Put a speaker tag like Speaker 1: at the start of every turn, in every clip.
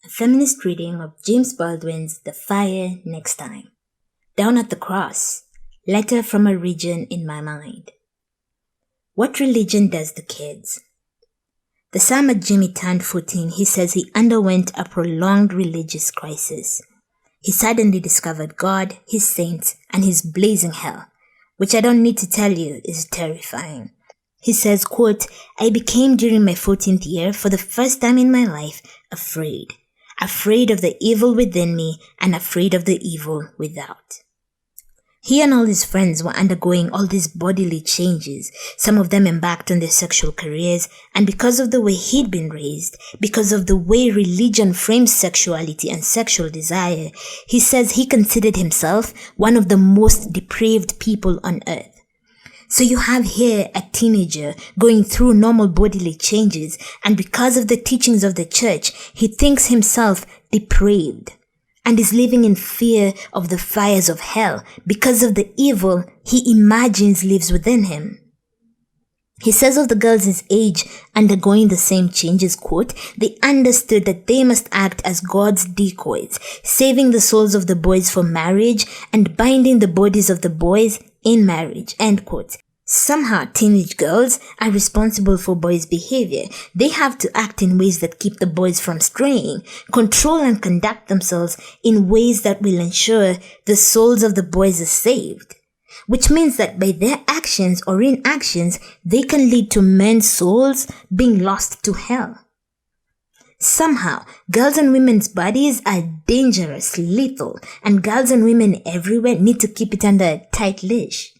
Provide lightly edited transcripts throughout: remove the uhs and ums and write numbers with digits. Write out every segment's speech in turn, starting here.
Speaker 1: A feminist reading of Jimmy Baldwin's The Fire Next Time. Down at the Cross, Letter from a Region in My Mind. What religion does the kids? The summer Jimmy turned 14, he says he underwent a prolonged religious crisis. He suddenly discovered God, his saints, and his blazing hell, which I don't need to tell you is terrifying. He says, quote, I became during my 14th year, for the first time in my life, afraid. Afraid of the evil within me and afraid of the evil without. He and all his friends were undergoing all these bodily changes. Some of them embarked on their sexual careers, and because of the way he'd been raised, because of the way religion frames sexuality and sexual desire, he says he considered himself one of the most depraved people on earth. So you have here a teenager going through normal bodily changes, and because of the teachings of the church, he thinks himself depraved and is living in fear of the fires of hell because of the evil he imagines lives within him. He says of the girls his age undergoing the same changes, quote, they understood that they must act as God's decoys, saving the souls of the boys for marriage and binding the bodies of the boys in marriage, end quote. Somehow teenage girls are responsible for boys' behavior. They have to act in ways that keep the boys from straying, control and conduct themselves in ways that will ensure the souls of the boys are saved. Which means that by their actions or inactions, they can lead to men's souls being lost to hell. Somehow, girls' and women's bodies are dangerous, lethal, and girls and women everywhere need to keep it under a tight leash.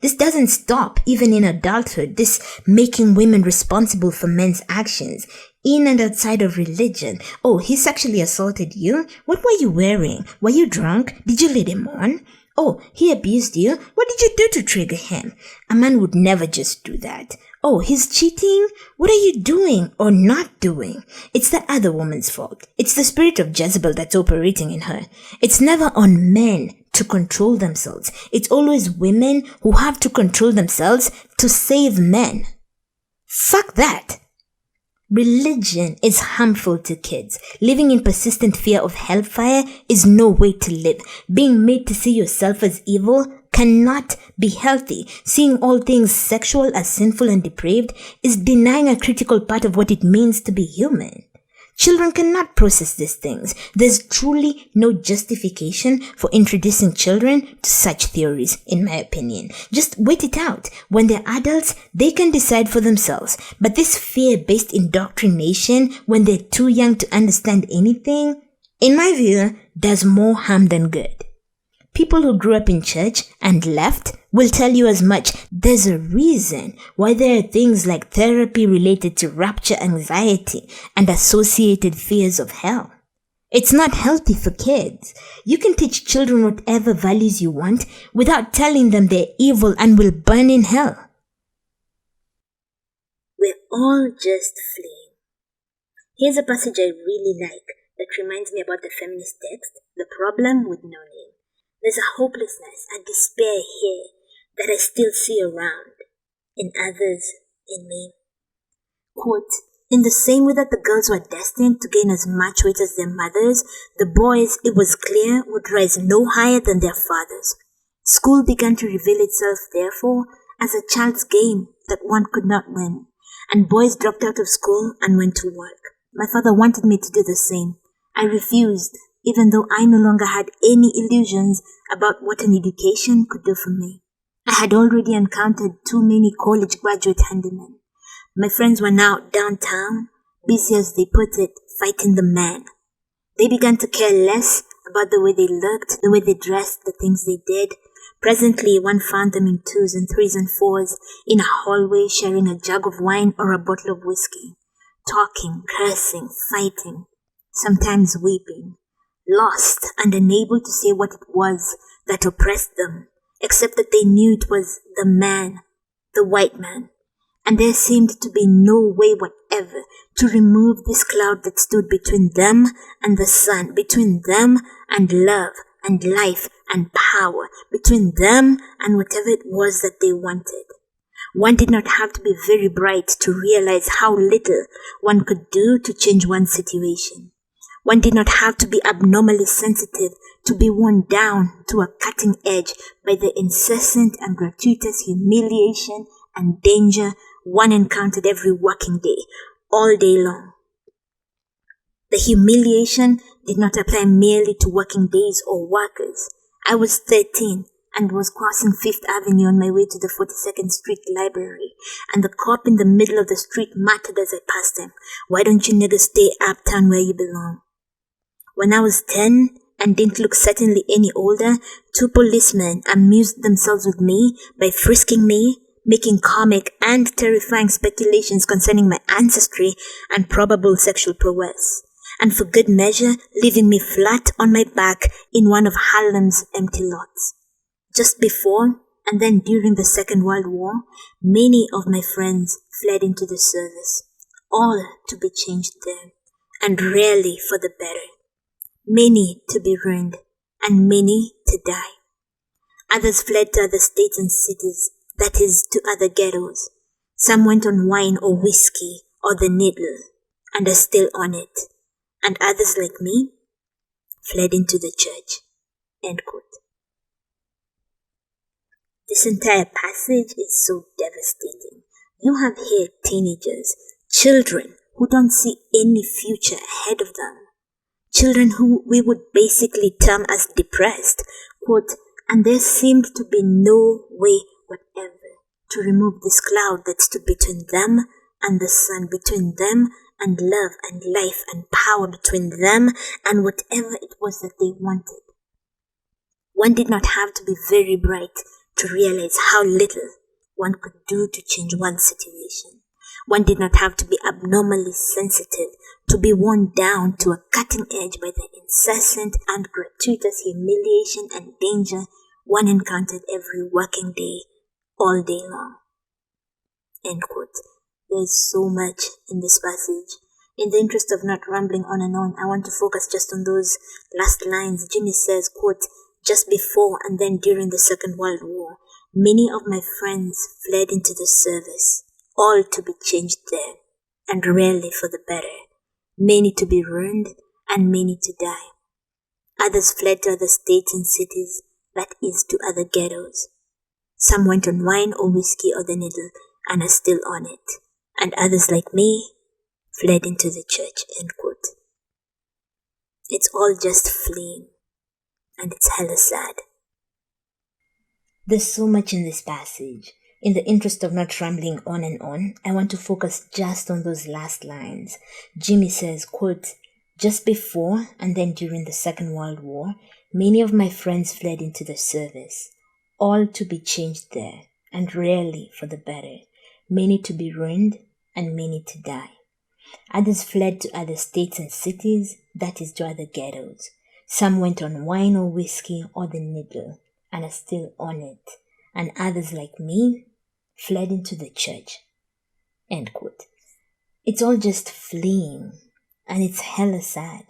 Speaker 1: This doesn't stop even in adulthood, this making women responsible for men's actions, in and outside of religion. Oh, he sexually assaulted you? What were you wearing? Were you drunk? Did you lead him on? Oh, he abused you? What did you do to trigger him? A man would never just do that. Oh, he's cheating? What are you doing or not doing? It's that other woman's fault. It's the spirit of Jezebel that's operating in her. It's never on men to control themselves. It's always women who have to control themselves to save men. Fuck that. Religion is harmful to kids. Living in persistent fear of hellfire is no way to live. Being made to see yourself as evil cannot be healthy. Seeing all things sexual as sinful and depraved is denying a critical part of what it means to be human. Children cannot process these things. There's truly no justification for introducing children to such theories, in my opinion. Just wait it out. When they're adults, they can decide for themselves. But this fear-based indoctrination, when they're too young to understand anything, in my view, does more harm than good. People who grew up in church and left will tell you as much. There's a reason why there are things like therapy related to rapture anxiety and associated fears of hell. It's not healthy for kids. You can teach children whatever values you want without telling them they're evil and will burn in hell. We're all just fleeing. Here's a passage I really like that reminds me about the feminist text, The Problem with No Name. There's a hopelessness, a despair here that I still see around, in others, in me. Quote, in the same way that the girls were destined to gain as much weight as their mothers, the boys, it was clear, would rise no higher than their fathers. School began to reveal itself, therefore, as a child's game that one could not win, and boys dropped out of school and went to work. My father wanted me to do the same. I refused, even though I no longer had any illusions about what an education could do for me. I had already encountered too many college graduate handymen. My friends were now downtown, busy as they put it, fighting the man. They began to care less about the way they looked, the way they dressed, the things they did. Presently, one found them in 2s and 3s and 4s, in a hallway sharing a jug of wine or a bottle of whiskey, talking, cursing, fighting, sometimes weeping. Lost and unable to say what it was that oppressed them, except that they knew it was the man, the white man, and there seemed to be no way whatever to remove this cloud that stood between them and the sun, between them and love and life and power, between them and whatever it was that they wanted. One did not have to be very bright to realize how little one could do to change one's situation. One did not have to be abnormally sensitive to be worn down to a cutting edge by the incessant and gratuitous humiliation and danger one encountered every working day, all day long. The humiliation did not apply merely to working days or workers. I was 13 and was crossing Fifth Avenue on my way to the 42nd Street Library, and the cop in the middle of the street muttered as I passed him, "Why don't you niggas stay uptown where you belong?" When I was 10 and didn't look certainly any older, two policemen amused themselves with me by frisking me, making comic and terrifying speculations concerning my ancestry and probable sexual prowess, and for good measure, leaving me flat on my back in one of Harlem's empty lots. Just before and then during the Second World War, many of my friends fled into the service, all to be changed there, and rarely for the better. Many to be ruined, and many to die. Others fled to other states and cities, that is, to other ghettos. Some went on wine or whiskey or the needle, and are still on it. And others, like me, fled into the church. End quote. This entire passage is so devastating. You have here teenagers, children who don't see any future ahead of them. Children who we would basically term as depressed, quote, and there seemed to be no way whatever to remove this cloud that stood between them and the sun, between them and love and life and power, between them and whatever it was that they wanted. One did not have to be very bright to realize how little one could do to change one's situation. One did not have to be abnormally sensitive to be worn down to a cutting edge by the incessant and gratuitous humiliation and danger one encountered every working day, all day long. End quote. There's so much in this passage. In the interest of not rambling on and on, I want to focus just on those last lines. Jimmy says, quote, just before and then during the Second World War, many of my friends fled into the service, all to be changed there, and rarely for the better. Many to be ruined, and many to die. Others fled to other states and cities, that is, to other ghettos. Some went on wine or whiskey or the needle, and are still on it. And others, like me, fled into the church. End quote. It's all just fleeing, and it's hella sad. There's so much in this passage. In the interest of not rambling on and on, I want to focus just on those last lines. Jimmy says, quote, just before and then during the Second World War, many of my friends fled into the service, all to be changed there, and rarely for the better, many to be ruined, and many to die. Others fled to other states and cities, that is, to other ghettos. Some went on wine or whiskey or the needle, and are still on it. And others, like me, fled into the church. End quote. It's all just fleeing, and it's hella sad.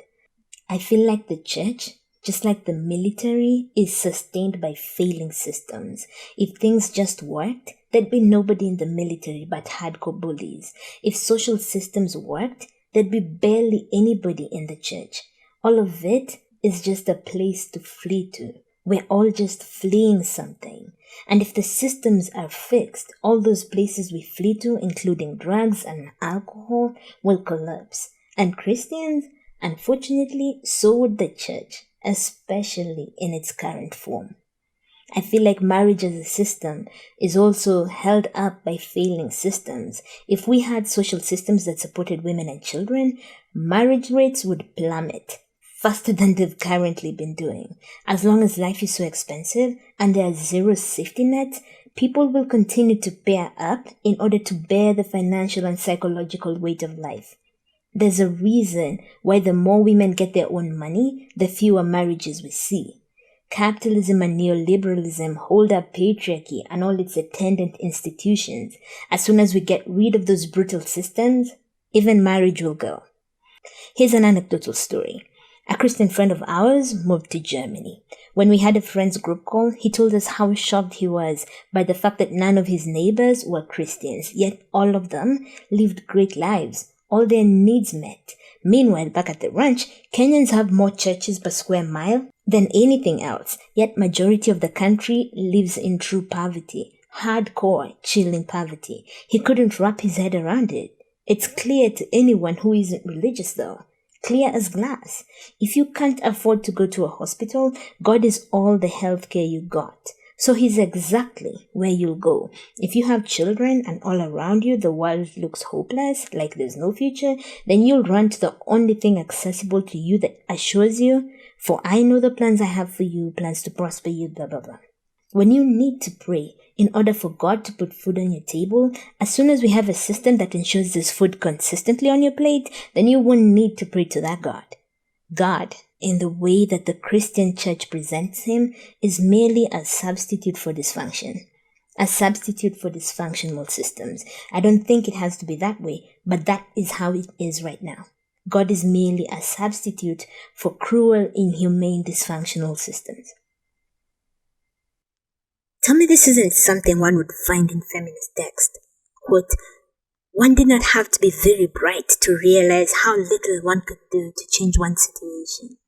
Speaker 1: I feel like the church, just like the military, is sustained by failing systems. If things just worked, there'd be nobody in the military but hardcore bullies. If social systems worked, there'd be barely anybody in the church. All of it is just a place to flee to. We're all just fleeing something. And if the systems are fixed, all those places we flee to, including drugs and alcohol, will collapse. And Christians, unfortunately, so would the church, especially in its current form. I feel like marriage as a system is also held up by failing systems. If we had social systems that supported women and children, marriage rates would plummet faster than they've currently been doing. As long as life is so expensive and there are zero safety nets, people will continue to pair up in order to bear the financial and psychological weight of life. There's a reason why the more women get their own money, the fewer marriages we see. Capitalism and neoliberalism hold up patriarchy and all its attendant institutions. As soon as we get rid of those brutal systems, even marriage will go. Here's an anecdotal story. A Christian friend of ours moved to Germany. When we had a friends group call, he told us how shocked he was by the fact that none of his neighbors were Christians, yet all of them lived great lives. all their needs met. Meanwhile, back at the ranch, Kenyans have more churches per square mile than anything else, yet majority of the country lives in true poverty, hardcore, chilling poverty. He couldn't wrap his head around it. It's clear to anyone who isn't religious though. Clear as glass. If you can't afford to go to a hospital, God is all the healthcare you got. So he's exactly where you'll go. If you have children and all around you the world looks hopeless, like there's no future, then you'll run to the only thing accessible to you that assures you, for I know the plans I have for you, plans to prosper you, blah, blah, blah. When you need to pray in order for God to put food on your table, as soon as we have a system that ensures there's food consistently on your plate, then you won't need to pray to that God. God, in the way that the Christian church presents him, is merely a substitute for dysfunction. A substitute for dysfunctional systems. I don't think it has to be that way, but that is how it is right now. God is merely a substitute for cruel, inhumane, dysfunctional systems. Tell me this isn't something one would find in feminist text. Quote, one did not have to be very bright to realize how little one could do to change one's situation.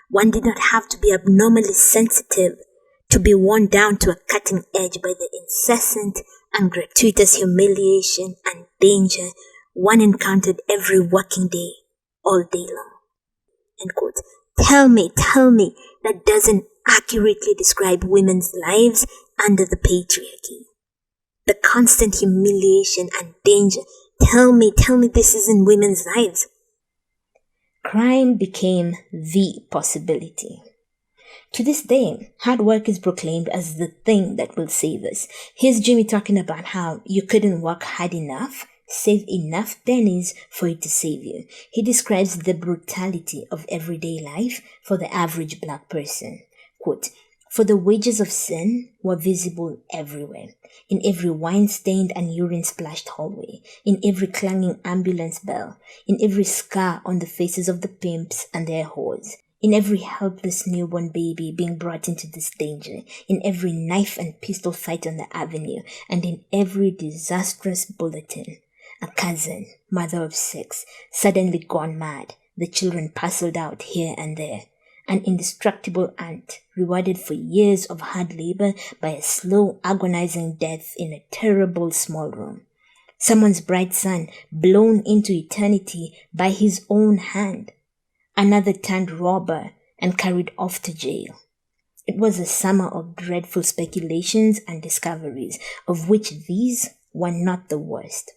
Speaker 1: One did not have to be abnormally sensitive to be worn down to a cutting edge by the incessant and gratuitous humiliation and danger one encountered every working day, all day long. End quote. Tell me that doesn't accurately describe women's lives under the patriarchy. The constant humiliation and danger. Tell me this isn't women's lives. Crime became the possibility. To this day, hard work is proclaimed as the thing that will save us. Here's Jimmy talking about how you couldn't work hard enough, save enough pennies for it to save you. He describes the brutality of everyday life for the average black person. Quote, for the wages of sin were visible everywhere, in every wine-stained and urine-splashed hallway, in every clanging ambulance bell, in every scar on the faces of the pimps and their whores, in every helpless newborn baby being brought into this danger, in every knife and pistol fight on the avenue, and in every disastrous bulletin. A cousin, mother of 6, suddenly gone mad, the children parceled out here and there. An indestructible aunt, rewarded for years of hard labor by a slow, agonizing death in a terrible small room. Someone's bright son blown into eternity by his own hand. Another turned robber and carried off to jail. It was a summer of dreadful speculations and discoveries, of which these were not the worst.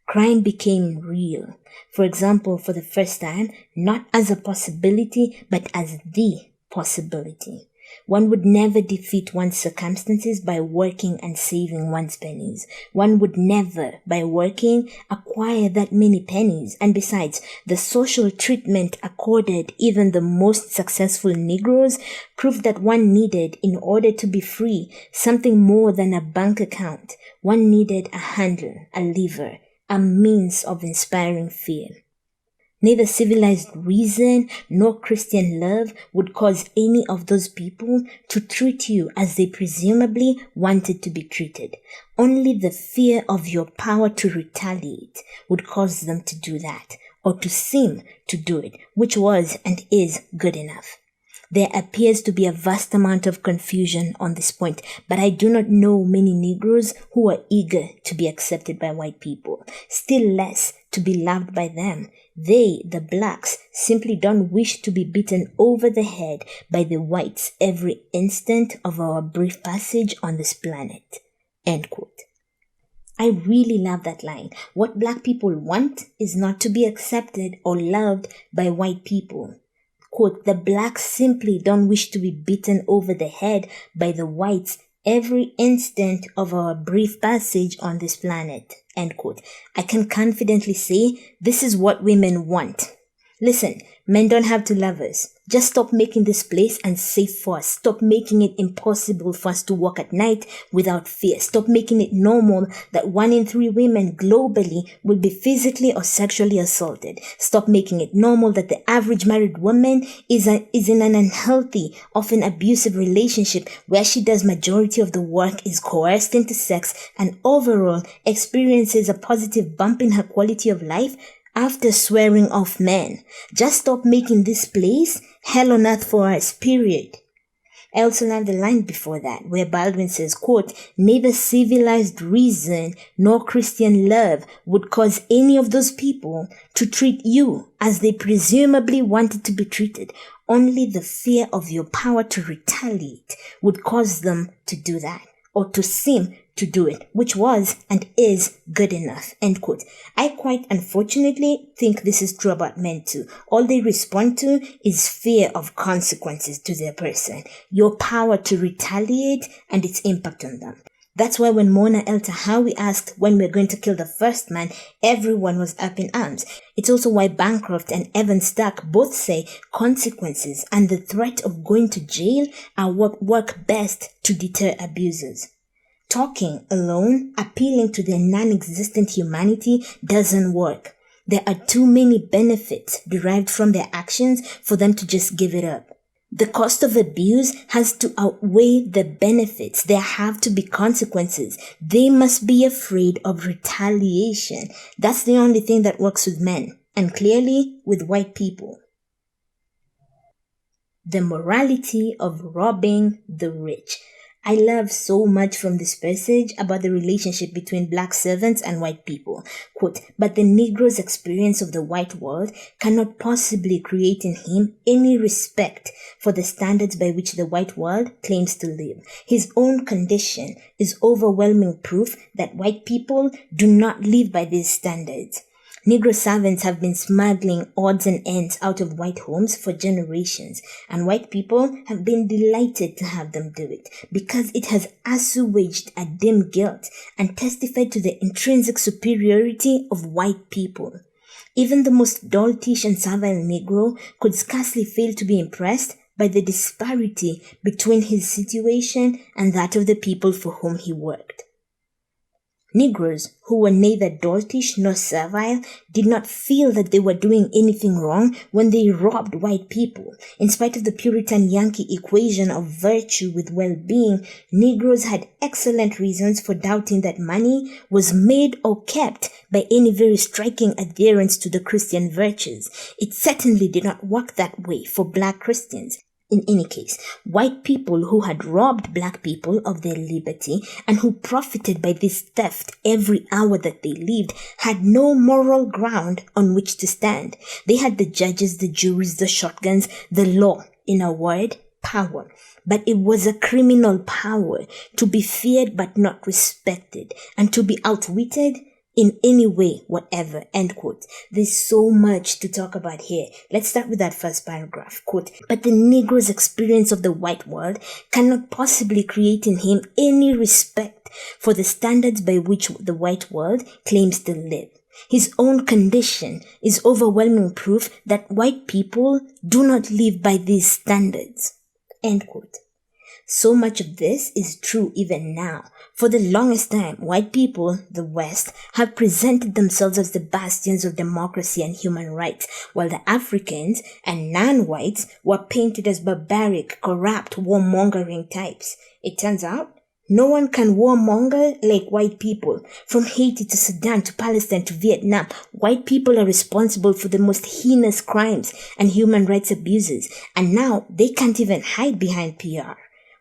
Speaker 1: Crime became real. For example, for the first time, not as a possibility, but as the possibility. One would never defeat one's circumstances by working and saving one's pennies. One would never, by working, acquire that many pennies. And besides, the social treatment accorded even the most successful Negroes proved that one needed, in order to be free, something more than a bank account. One needed a handle, a lever, a means of inspiring fear. Neither civilized reason nor Christian love would cause any of those people to treat you as they presumably wanted to be treated. Only the fear of your power to retaliate would cause them to do that, or to seem to do it, which was and is good enough. There appears to be a vast amount of confusion on this point, but I do not know many Negroes who are eager to be accepted by white people, still less to be loved by them. They, the blacks, simply don't wish to be beaten over the head by the whites every instant of our brief passage on this planet. End quote. I really love that line. What black people want is not to be accepted or loved by white people. Quote, the blacks simply don't wish to be beaten over the head by the whites every instant of our brief passage on this planet. End quote. I can confidently say this is what women want. Listen, men don't have to love us. Just stop making this place unsafe for us. Stop making it impossible for us to walk at night without fear. Stop making it normal that 1 in 3 women globally will be physically or sexually assaulted. Stop making it normal that the average married woman is in an unhealthy, often abusive relationship where she does majority of the work, is coerced into sex, and overall experiences a positive bump in her quality of life. after swearing off men. Just stop making this place hell on earth for us, period. I also love the line before that, where Baldwin says, quote, neither civilized reason nor Christian love would cause any of those people to treat you as they presumably wanted to be treated. Only the fear of your power to retaliate would cause them to do that, or to seem to do it, which was and is good enough, end quote. I quite unfortunately think this is true about men too. All they respond to is fear of consequences to their person, your power to retaliate and its impact on them. That's why when Mona El Tahawi asked when we're going to kill the first man, everyone was up in arms. It's also why Bancroft and Evan Stark both say consequences and the threat of going to jail are what work best to deter abusers. Talking alone, appealing to their non-existent humanity doesn't work. There are too many benefits derived from their actions for them to just give it up. The cost of abuse has to outweigh the benefits. There have to be consequences. They must be afraid of retaliation. That's the only thing that works with men, and clearly with white people. The morality of robbing the rich. I love so much from this passage about the relationship between black servants and white people. Quote, but the Negro's experience of the white world cannot possibly create in him any respect for the standards by which the white world claims to live. His own condition is overwhelming proof that white people do not live by these standards. Negro servants have been smuggling odds and ends out of white homes for generations, and white people have been delighted to have them do it because it has assuaged a dim guilt and testified to the intrinsic superiority of white people. Even the most doltish and servile Negro could scarcely fail to be impressed by the disparity between his situation and that of the people for whom he worked. Negroes who were neither doltish nor servile did not feel that they were doing anything wrong when they robbed white people. In spite of the Puritan Yankee equation of virtue with well-being, Negroes had excellent reasons for doubting that money was made or kept by any very striking adherence to the Christian virtues. It certainly did not work that way for black Christians. In any case, white people who had robbed black people of their liberty and who profited by this theft every hour that they lived had no moral ground on which to stand. They had the judges, the juries, the shotguns, the law, in a word, power. But it was a criminal power to be feared but not respected, and to be outwitted in any way, whatever, end quote. There's so much to talk about here. Let's start with that first paragraph, quote, but the Negro's experience of the white world cannot possibly create in him any respect for the standards by which the white world claims to live. His own condition is overwhelming proof that white people do not live by these standards, end quote. So much of this is true even now. For the longest time, white people, the West, have presented themselves as the bastions of democracy and human rights, while the Africans and non-whites were painted as barbaric, corrupt, warmongering types. It turns out, no one can warmonger like white people. From Haiti to Sudan to Palestine to Vietnam, white people are responsible for the most heinous crimes and human rights abuses, and now they can't even hide behind PR.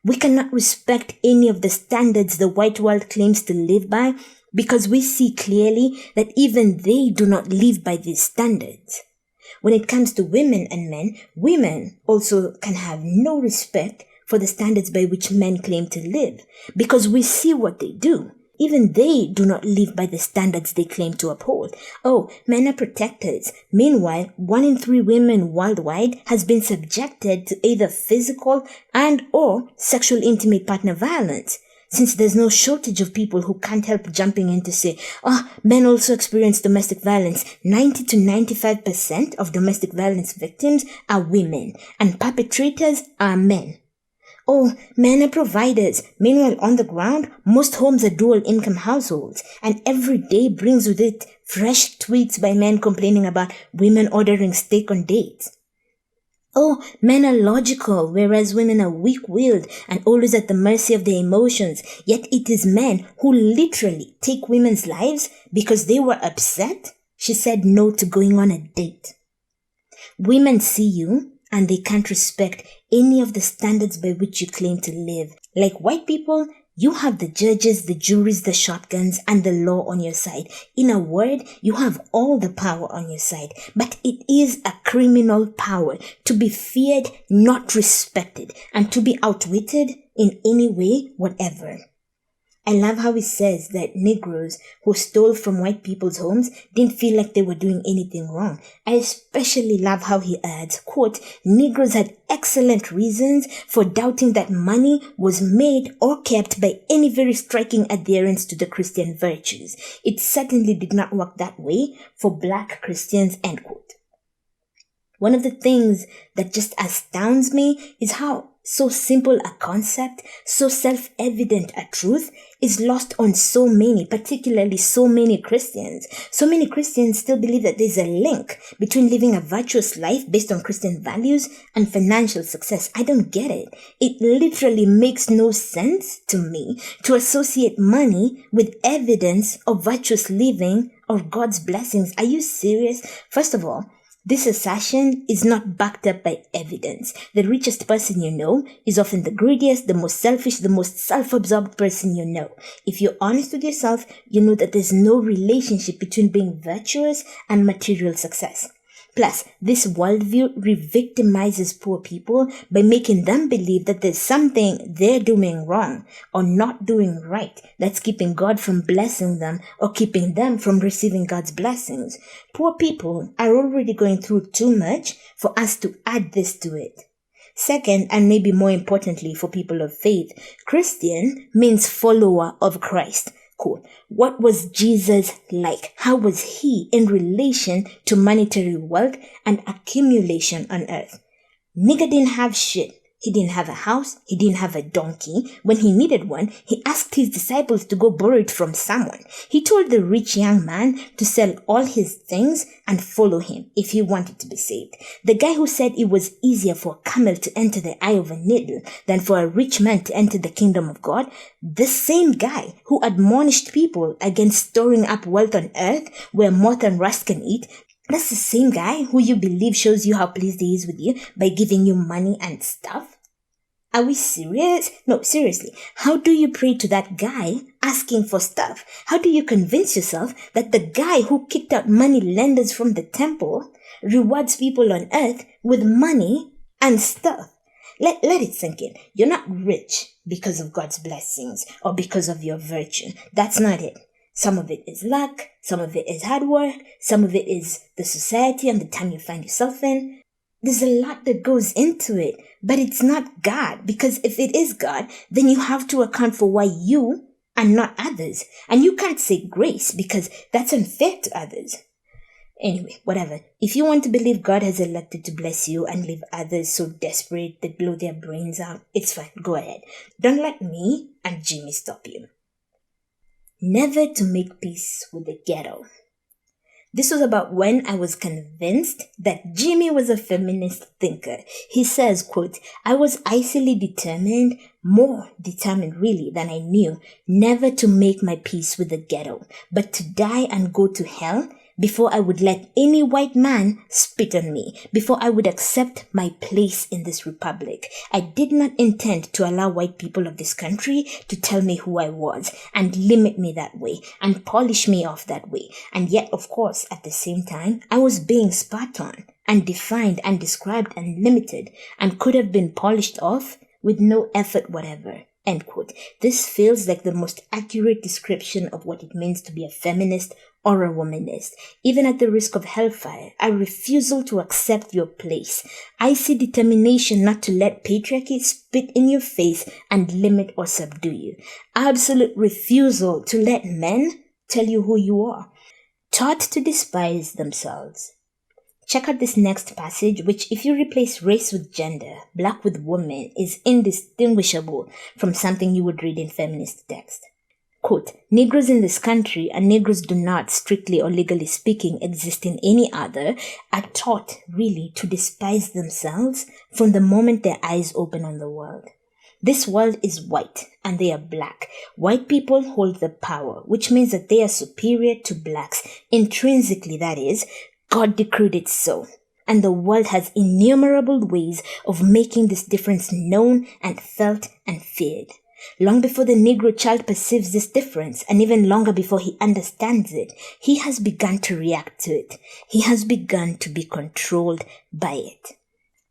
Speaker 1: We cannot respect any of the standards the white world claims to live by because we see clearly that even they do not live by these standards. When it comes to women and men, women also can have no respect for the standards by which men claim to live because we see what they do. Even they do not live by the standards they claim to uphold. Oh, men are protectors. Meanwhile, 1 in 3 women worldwide has been subjected to either physical and or sexual intimate partner violence. Since there's no shortage of people who can't help jumping in to say, men also experience domestic violence. 90 to 95% of domestic violence victims are women, and perpetrators are men. Oh, men are providers. Meanwhile, on the ground, most homes are dual-income households, and every day brings with it fresh tweets by men complaining about women ordering steak on dates. Oh, men are logical, whereas women are weak-willed and always at the mercy of their emotions. Yet it is men who literally take women's lives because they were upset, She said no to going on a date. Women see you and they can't respect any of the standards by which you claim to live. Like white people, you have the judges, the juries, the shotguns, and the law on your side. In a word, you have all the power on your side. But it is a criminal power to be feared, not respected, and to be outwitted in any way, whatever. I love how he says that Negroes who stole from white people's homes didn't feel like they were doing anything wrong. I especially love how he adds, quote, Negroes had excellent reasons for doubting that money was made or kept by any very striking adherence to the Christian virtues. It certainly did not work that way for Black Christians, end quote. One of the things that just astounds me is how so simple a concept, so self-evident a truth, is lost on so many, particularly so many Christians. So many Christians still believe that there's a link between living a virtuous life based on Christian values and financial success. I don't get it. It literally makes no sense to me to associate money with evidence of virtuous living or God's blessings. Are you serious? First of all, this assertion is not backed up by evidence. The richest person you know is often the greediest, the most selfish, the most self-absorbed person you know. If you're honest with yourself, you know that there's no relationship between being virtuous and material success. Plus, this worldview re-victimizes poor people by making them believe that there's something they're doing wrong or not doing right that's keeping God from blessing them or keeping them from receiving God's blessings. Poor people are already going through too much for us to add this to it. Second, and maybe more importantly for people of faith, Christian means follower of Christ. Cool. What was Jesus like? How was he in relation to monetary wealth and accumulation on earth? Nigga didn't have shit. He didn't have a house. He didn't have a donkey. When he needed one, he asked his disciples to go borrow it from someone. He told the rich young man to sell all his things and follow him if he wanted to be saved. The guy who said it was easier for a camel to enter the eye of a needle than for a rich man to enter the kingdom of God, the same guy who admonished people against storing up wealth on earth where moth and rust can eat, that's the same guy who you believe shows you how pleased he is with you by giving you money and stuff? Are we serious? No, seriously. How do you pray to that guy asking for stuff? How do you convince yourself that the guy who kicked out money lenders from the temple rewards people on earth with money and stuff? Let it sink in. You're not rich because of God's blessings or because of your virtue. That's not it. Some of it is luck, some of it is hard work, some of it is the society and the time you find yourself in. There's a lot that goes into it, but it's not God, because if it is God, then you have to account for why you and not others. And you can't say grace because that's unfair to others. Anyway, whatever. If you want to believe God has elected to bless you and leave others so desperate they blow their brains out, it's fine. Go ahead. Don't let me and Jimmy stop you. Never to make peace with the ghetto. This was about when I was convinced that Jimmy was a feminist thinker. He says, quote, I was icily determined, more determined really than I knew, never to make my peace with the ghetto, but to die and go to hell before I would let any white man spit on me, before I would accept my place in this republic. I did not intend to allow white people of this country to tell me who I was and limit me that way and polish me off that way. And yet, of course, at the same time, I was being spat on and defined and described and limited and could have been polished off with no effort whatever. End quote. This feels like the most accurate description of what it means to be a feminist or a womanist. Even at the risk of hellfire, a refusal to accept your place. I see determination not to let patriarchy spit in your face and limit or subdue you. Absolute refusal to let men tell you who you are. Taught to despise themselves. Check out this next passage, which if you replace race with gender, black with woman, is indistinguishable from something you would read in feminist text. Quote, Negroes in this country, and Negroes do not, strictly or legally speaking, exist in any other, are taught really to despise themselves from the moment their eyes open on the world. This world is white and they are black. White people hold the power, which means that they are superior to blacks. Intrinsically, that is, God decreed it so. And the world has innumerable ways of making this difference known and felt and feared. Long before the Negro child perceives this difference, and even longer before he understands it, he has begun to react to it. He has begun to be controlled by it.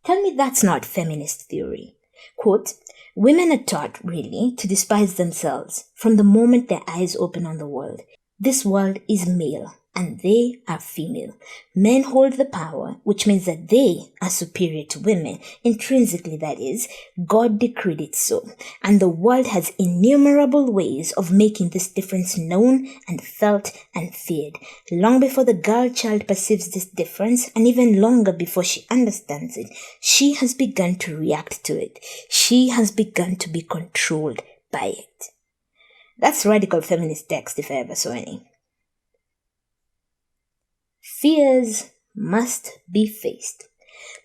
Speaker 1: Tell me that's not feminist theory. Quote, women are taught, really, to despise themselves from the moment their eyes open on the world. This world is male, and they are female. Men hold the power, which means that they are superior to women. Intrinsically, that is, God decreed it so. And the world has innumerable ways of making this difference known and felt and feared. Long before the girl child perceives this difference, and even longer before she understands it, she has begun to react to it. She has begun to be controlled by it. That's radical feminist text if I ever saw any. Fears must be faced.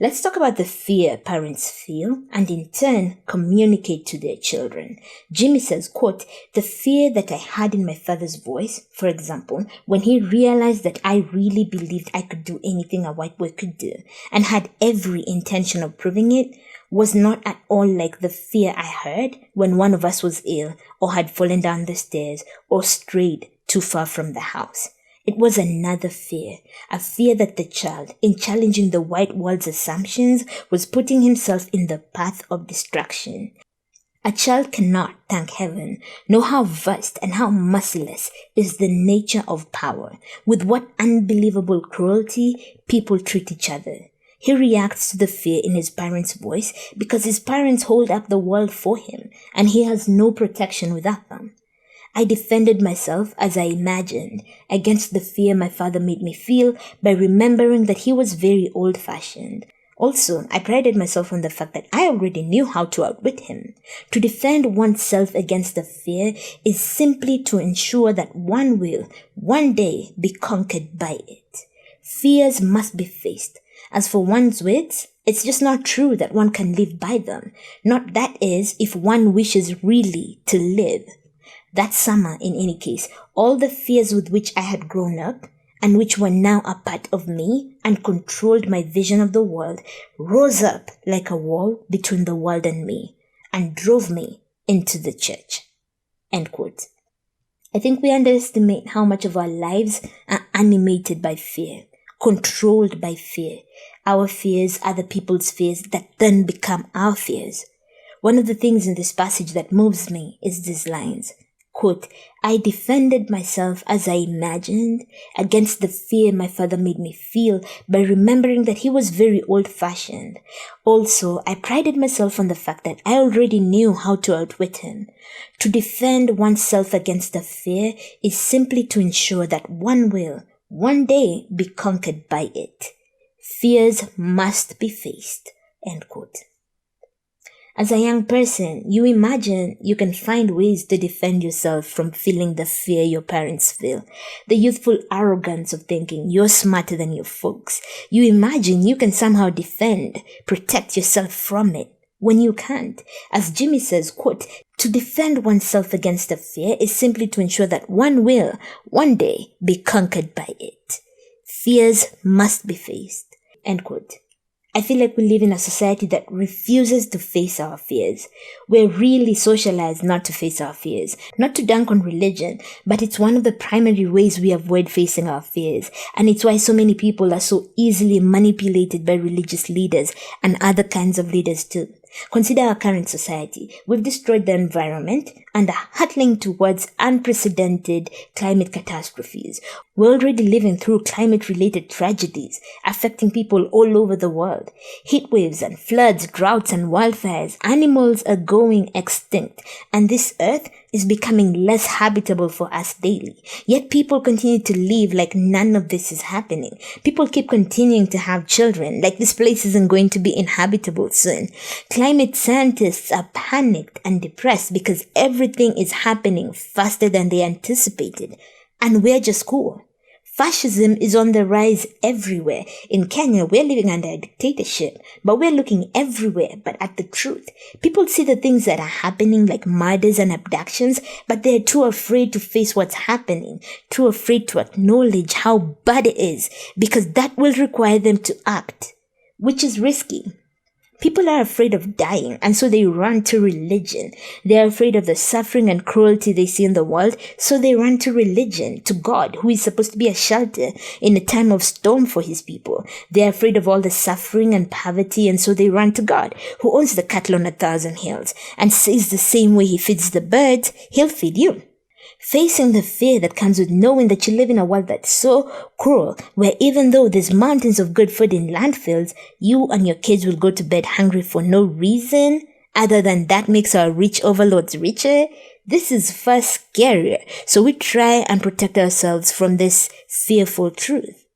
Speaker 1: Let's talk about the fear parents feel and in turn communicate to their children. Jimmy says, quote, the fear that I had in my father's voice, for example, when he realized that I really believed I could do anything a white boy could do and had every intention of proving it, was not at all like the fear I heard when one of us was ill or had fallen down the stairs or strayed too far from the house. It was another fear, a fear that the child, in challenging the white world's assumptions, was putting himself in the path of destruction. A child cannot, thank heaven, know how vast and how merciless is the nature of power, with what unbelievable cruelty people treat each other. He reacts to the fear in his parents' voice because his parents hold up the world for him, and he has no protection without them. I defended myself, as I imagined, against the fear my father made me feel by remembering that he was very old-fashioned. Also, I prided myself on the fact that I already knew how to outwit him. To defend oneself against the fear is simply to ensure that one will, one day, be conquered by it. Fears must be faced. As for one's wits, it's just not true that one can live by them. Not that is, if one wishes really to live. That summer, in any case, all the fears with which I had grown up, and which were now a part of me and controlled my vision of the world, rose up like a wall between the world and me, and drove me into the church. End quote. I think we underestimate how much of our lives are animated by fear, controlled by fear. Our fears are the people's fears that then become our fears. One of the things in this passage that moves me is these lines. Quote, I defended myself as I imagined against the fear my father made me feel by remembering that he was very old-fashioned. Also, I prided myself on the fact that I already knew how to outwit him. To defend oneself against a fear is simply to ensure that one will, one day, be conquered by it. Fears must be faced. End quote. As a young person, you imagine you can find ways to defend yourself from feeling the fear your parents feel, the youthful arrogance of thinking you're smarter than your folks. You imagine you can somehow defend, protect yourself from it, when you can't. As Jimmy says, quote, to defend oneself against a fear is simply to ensure that one will, one day, be conquered by it. Fears must be faced. End quote. I feel like we live in a society that refuses to face our fears. We're really socialized not to face our fears. Not to dunk on religion, but it's one of the primary ways we avoid facing our fears. And it's why so many people are so easily manipulated by religious leaders and other kinds of leaders too. Consider our current society. We've destroyed the environment and are hurtling towards unprecedented climate catastrophes. We're already living through climate-related tragedies affecting people all over the world. Heat waves and floods, droughts and wildfires. Animals are going extinct, and this earth is becoming less habitable for us daily. Yet people continue to live like none of this is happening. People keep continuing to have children like this place isn't going to be inhabitable soon. Climate scientists are panicked and depressed because everything is happening faster than they anticipated. And we're just cool. Fascism is on the rise everywhere. In Kenya, we're living under a dictatorship, but we're looking everywhere but at the truth. People see the things that are happening like murders and abductions, but they're too afraid to face what's happening, too afraid to acknowledge how bad it is, because that will require them to act, which is risky. People are afraid of dying, and so they run to religion. They are afraid of the suffering and cruelty they see in the world, so they run to religion, to God, who is supposed to be a shelter in a time of storm for his people. They are afraid of all the suffering and poverty, and so they run to God, who owns the cattle on 1,000 hills, and says the same way he feeds the birds, he'll feed you. Facing the fear that comes with knowing that you live in a world that's so cruel, where even though there's mountains of good food in landfills, you and your kids will go to bed hungry for no reason other than that makes our rich overlords richer. This is far scarier, so we try and protect ourselves from this fearful truth.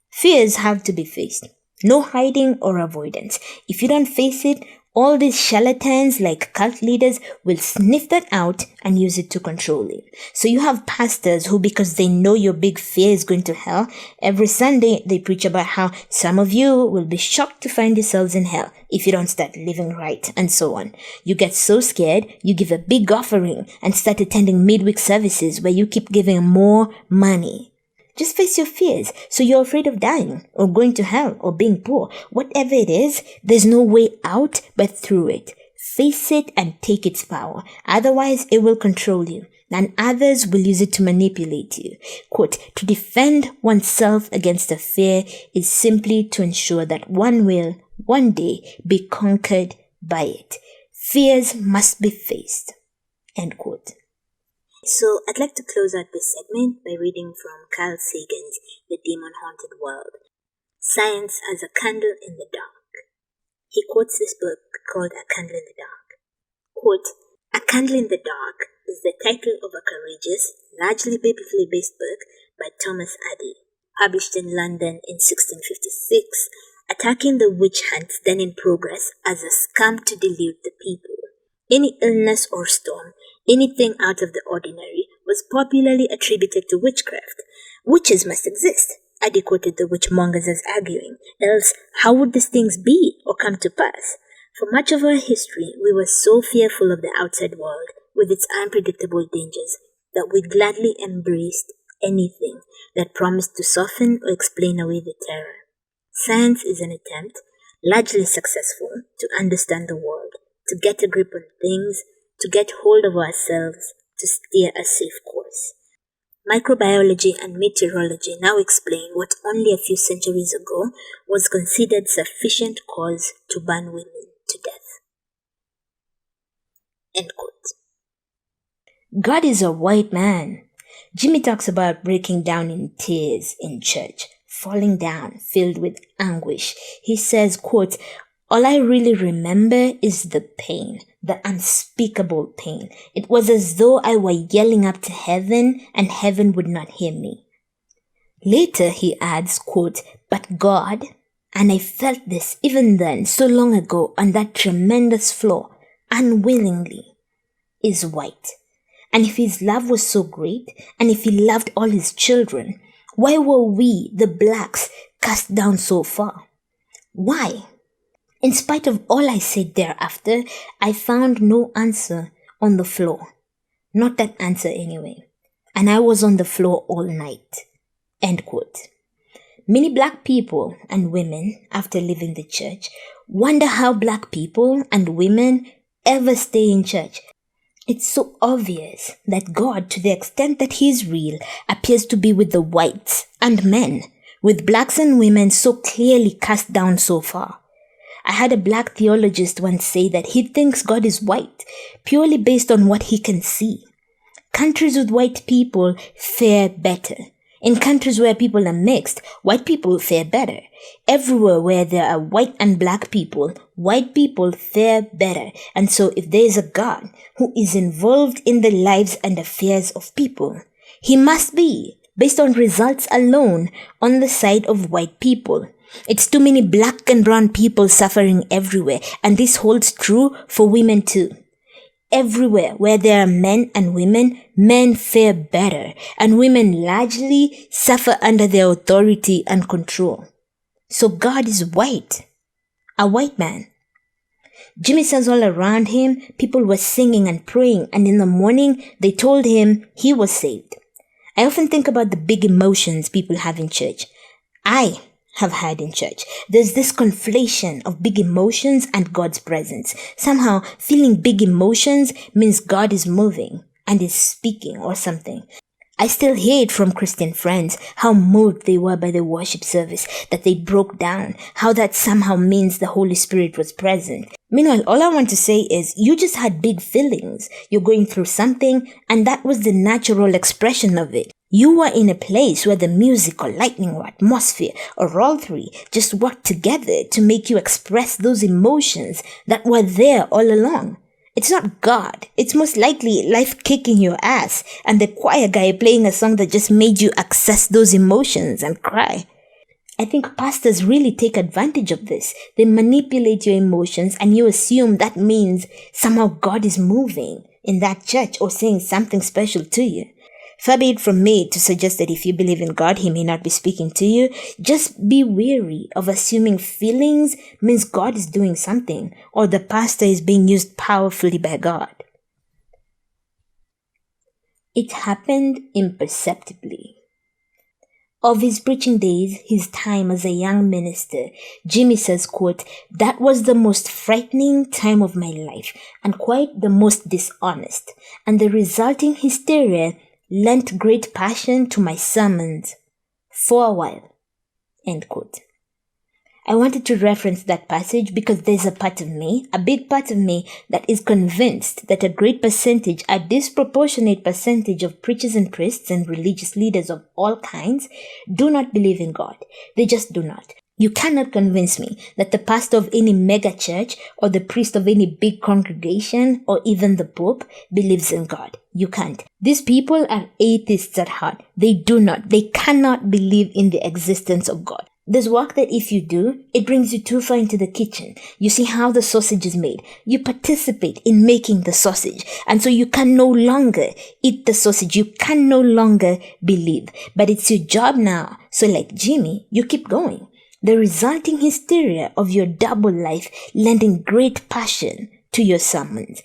Speaker 1: Fears have to be faced. No hiding or avoidance. If you don't face it, all these charlatans like cult leaders will sniff that out and use it to control you. So you have pastors who, because they know your big fear is going to hell, every Sunday they preach about how some of you will be shocked to find yourselves in hell if you don't start living right, and so on. You get so scared, you give a big offering and start attending midweek services where you keep giving more money. Just face your fears. So you're afraid of dying or going to hell or being poor. Whatever it is, there's no way out but through it. Face it and take its power. Otherwise, it will control you, and others will use it to manipulate you. Quote, to defend oneself against a fear is simply to ensure that one will, one day, be conquered by it. Fears must be faced. End quote. So I'd like to close out this segment by reading from Carl Sagan's The Demon-Haunted World, Science as a Candle in the Dark. He quotes this book called A Candle in the Dark. Quote, A Candle in the Dark is the title of a courageous, largely biblically based book by Thomas Addy, published in London in 1656, attacking the witch hunts then in progress as a scam to delude the people. Any illness or storm, anything out of the ordinary, was popularly attributed to witchcraft. Witches must exist, Addy quoted the witchmongers as arguing, else how would these things be or come to pass? For much of our history, we were so fearful of the outside world, with its unpredictable dangers, that we gladly embraced anything that promised to soften or explain away the terror. Science is an attempt, largely successful, to understand the world, to get a grip on things, to get hold of ourselves, to steer a safe course. Microbiology and meteorology now explain what only a few centuries ago was considered sufficient cause to burn women to death. End quote. God is a white man. Jimmy talks about breaking down in tears in church, falling down, filled with anguish. He says, quote, all I really remember is the pain, the unspeakable pain. It was as though I were yelling up to heaven and heaven would not hear me. Later he adds, quote, but God, and I felt this even then so long ago on that tremendous floor, unwillingly, is white. And if his love was so great, and if he loved all his children, why were we, the blacks, cast down so far? Why? In spite of all I said thereafter, I found no answer on the floor. Not that answer anyway. And I was on the floor all night. End quote. Many black people and women, after leaving the church, wonder how black people and women ever stay in church. It's so obvious that God, to the extent that he is real, appears to be with the whites and men, with blacks and women so clearly cast down so far. I had a black theologist once say that he thinks God is white, purely based on what he can see. Countries with white people fare better. In countries where people are mixed, white people fare better. Everywhere where there are white and black people, white people fare better. And so if there is a God who is involved in the lives and affairs of people, he must be, based on results alone, on the side of white people. It's too many black and brown people suffering everywhere, and this holds true for women too. everywhere where there are men and women, men fare better, and women largely suffer under their authority and control. So God is white, a white man. Jimmy says all around him, people were singing and praying, and in the morning, they told him he was saved. I often think about the big emotions people have in church. I have had in church. There's this conflation of big emotions and God's presence. Somehow, feeling big emotions means God is moving and is speaking or something. I still hear it from Christian friends, how moved they were by the worship service, that they broke down, how that somehow means the Holy Spirit was present. Meanwhile, all I want to say is, you just had big feelings. You're going through something, and that was the natural expression of it. You were in a place where the music or lightning or atmosphere or all three just worked together to make you express those emotions that were there all along. It's not God. It's most likely life kicking your ass and the choir guy playing a song that just made you access those emotions and cry. I think pastors really take advantage of this. They manipulate your emotions and you assume that means somehow God is moving in that church or saying something special to you. Far be it from me to suggest that if you believe in God, He may not be speaking to you. Just be wary of assuming feelings means God is doing something or the pastor is being used powerfully by God. It happened imperceptibly. Of his preaching days, his time as a young minister, Jimmy says, quote, "That was the most frightening time of my life and quite the most dishonest, and the resulting hysteria lent great passion to my sermons for a while." End quote. I wanted to reference that passage because there's a part of me, a big part of me, that is convinced that a great percentage, a disproportionate percentage of preachers and priests and religious leaders of all kinds do not believe in God. They just do not. You cannot convince me that the pastor of any mega church or the priest of any big congregation or even the Pope believes in God. You can't. These people are atheists at heart. They cannot believe in the existence of God. There's work that if you do, it brings you too far into the kitchen. You see how the sausage is made. You participate in making the sausage. And so you can no longer eat the sausage. You can no longer believe. But it's your job now. So like Jimmy, you keep going. The resulting hysteria of your double life lending great passion to your sermons.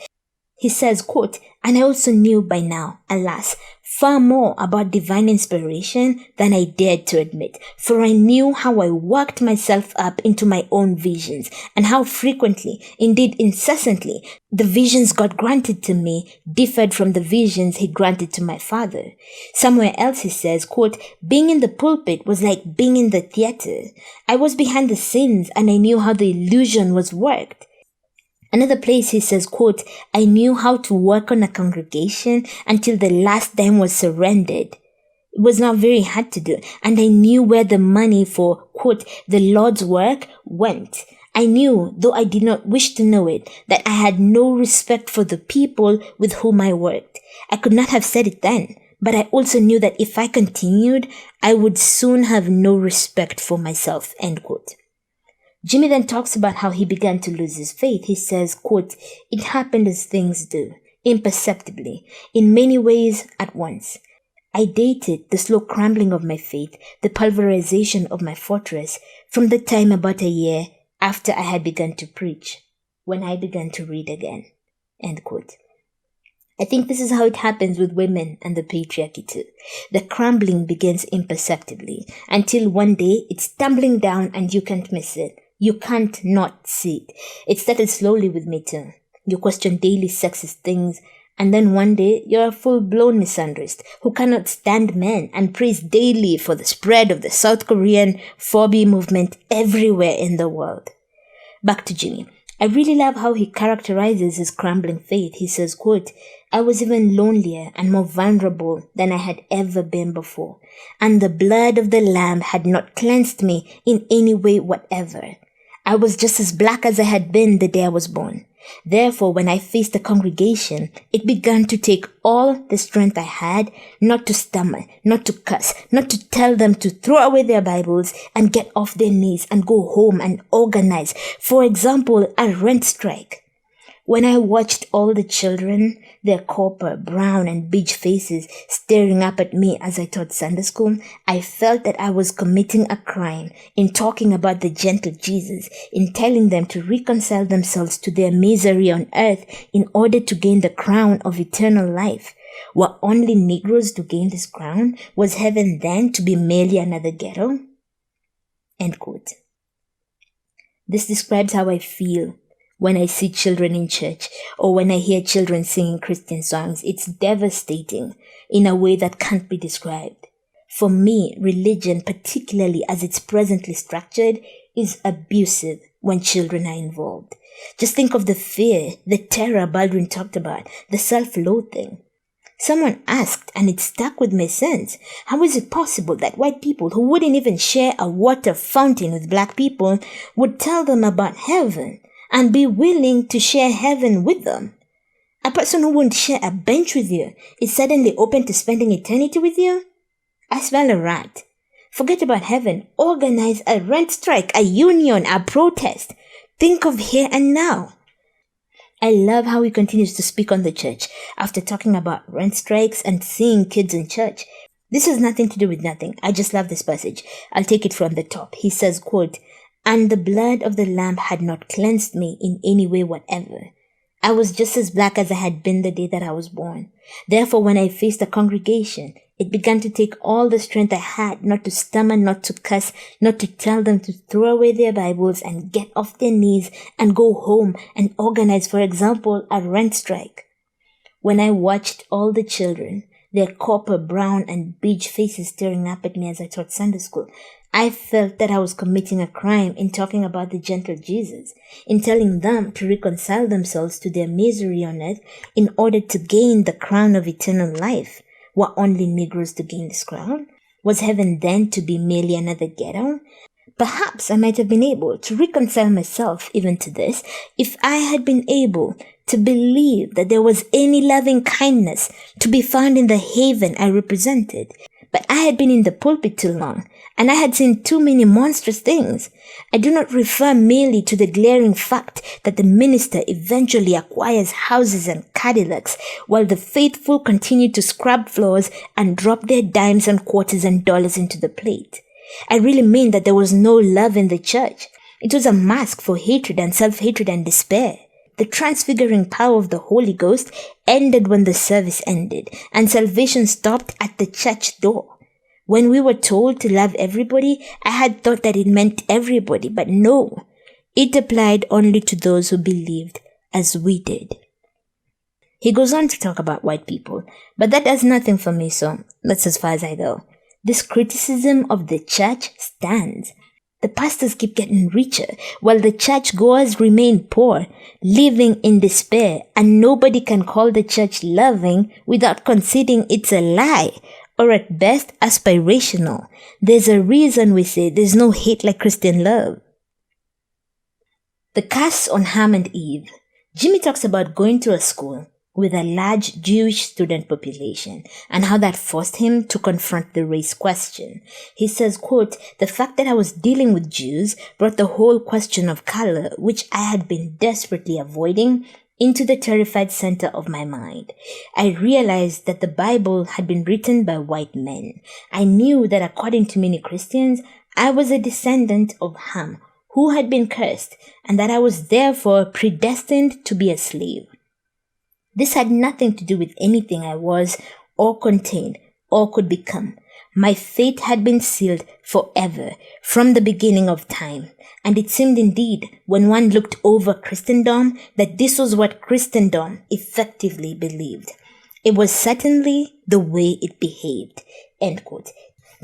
Speaker 1: He says, quote, "And I also knew by now, alas, far more about divine inspiration than I dared to admit, for I knew how I worked myself up into my own visions, and how frequently, indeed incessantly, the visions God granted to me differed from the visions He granted to my father." Somewhere else he says, quote, "Being in the pulpit was like being in the theater. I was behind the scenes and I knew how the illusion was worked." Another place he says, quote, "I knew how to work on a congregation until the last dime was surrendered. It was not very hard to do. And I knew where the money for, quote, the Lord's work went. I knew, though I did not wish to know it, that I had no respect for the people with whom I worked. I could not have said it then, but I also knew that if I continued, I would soon have no respect for myself," end quote. Jimmy then talks about how he began to lose his faith. He says, quote, "It happened as things do, imperceptibly, in many ways at once. I dated the slow crumbling of my faith, the pulverization of my fortress, from the time about a year after I had begun to preach, when I began to read again," end quote. I think this is how it happens with women and the patriarchy too. The crumbling begins imperceptibly until one day it's tumbling down and you can't miss it. You can't not see it. It started slowly with me too. You question daily sexist things, and then one day you're a full-blown misandrist who cannot stand men and prays daily for the spread of the South Korean phobia movement everywhere in the world. Back to Jimmy. I really love how he characterizes his crumbling faith. He says, quote, "I was even lonelier and more vulnerable than I had ever been before, and the blood of the Lamb had not cleansed me in any way whatever. I was just as black as I had been the day I was born. Therefore, when I faced the congregation, it began to take all the strength I had not to stammer, not to cuss, not to tell them to throw away their Bibles and get off their knees and go home and organize, for example, a rent strike. When I watched all the children, their copper, brown, and beige faces staring up at me as I taught Sunday school, I felt that I was committing a crime in talking about the gentle Jesus, in telling them to reconcile themselves to their misery on earth in order to gain the crown of eternal life. Were only Negroes to gain this crown? Was heaven then to be merely another ghetto? End quote. This describes how I feel when I see children in church or when I hear children singing Christian songs. It's devastating in a way that can't be described. For me, religion, particularly as it's presently structured, is abusive when children are involved. Just think of the fear, the terror Baldwin talked about, the self-loathing. Someone asked, and it stuck with me since, how is it possible that white people who wouldn't even share a water fountain with black people would tell them about heaven and be willing to share heaven with them? A person who wouldn't share a bench with you is suddenly open to spending eternity with you? I smell a rat. Forget about heaven. Organize a rent strike, a union, a protest. Think of here and now. I love how he continues to speak on the church after talking about rent strikes and seeing kids in church. This has nothing to do with nothing. I just love this passage. I'll take it from the top. He says, quote, "And the blood of the Lamb had not cleansed me in any way whatever. I was just as black as I had been the day that I was born. Therefore, when I faced a congregation, it began to take all the strength I had not to stammer, not to cuss, not to tell them to throw away their Bibles and get off their knees and go home and organize, for example, a rent strike. When I watched all the children, their copper, brown, and beige faces staring up at me as I taught Sunday school, I felt that I was committing a crime in talking about the gentle Jesus, in telling them to reconcile themselves to their misery on earth in order to gain the crown of eternal life. Were only Negroes to gain this crown? Was heaven then to be merely another ghetto? Perhaps I might have been able to reconcile myself even to this if I had been able to believe that there was any loving kindness to be found in the haven I represented. But I had been in the pulpit too long, and I had seen too many monstrous things. I do not refer merely to the glaring fact that the minister eventually acquires houses and Cadillacs, while the faithful continue to scrub floors and drop their dimes and quarters and dollars into the plate. I really mean that there was no love in the church. It was a mask for hatred and self-hatred and despair. The transfiguring power of the Holy Ghost ended when the service ended, and salvation stopped at the church door. When we were told to love everybody, I had thought that it meant everybody, but no, it applied only to those who believed as we did. He goes on to talk about white people, but that does nothing for me, so that's as far as I go. This criticism of the church stands. The pastors keep getting richer, while the churchgoers remain poor, living in despair, and nobody can call the church loving without conceding it's a lie, or at best aspirational. There's a reason we say there's no hate like Christian love. The curse on Ham and Eve. Jimmy talks about going to a school with a large Jewish student population and how that forced him to confront the race question. He says, quote, "The fact that I was dealing with Jews brought the whole question of color, which I had been desperately avoiding, into the terrified center of my mind. I realized that the Bible had been written by white men. I knew that according to many Christians, I was a descendant of Ham, who had been cursed, and that I was therefore predestined to be a slave. This had nothing to do with anything I was, or contained, or could become. My fate had been sealed forever, from the beginning of time. And it seemed indeed, when one looked over Christendom, that this was what Christendom effectively believed. It was certainly the way it behaved." End quote.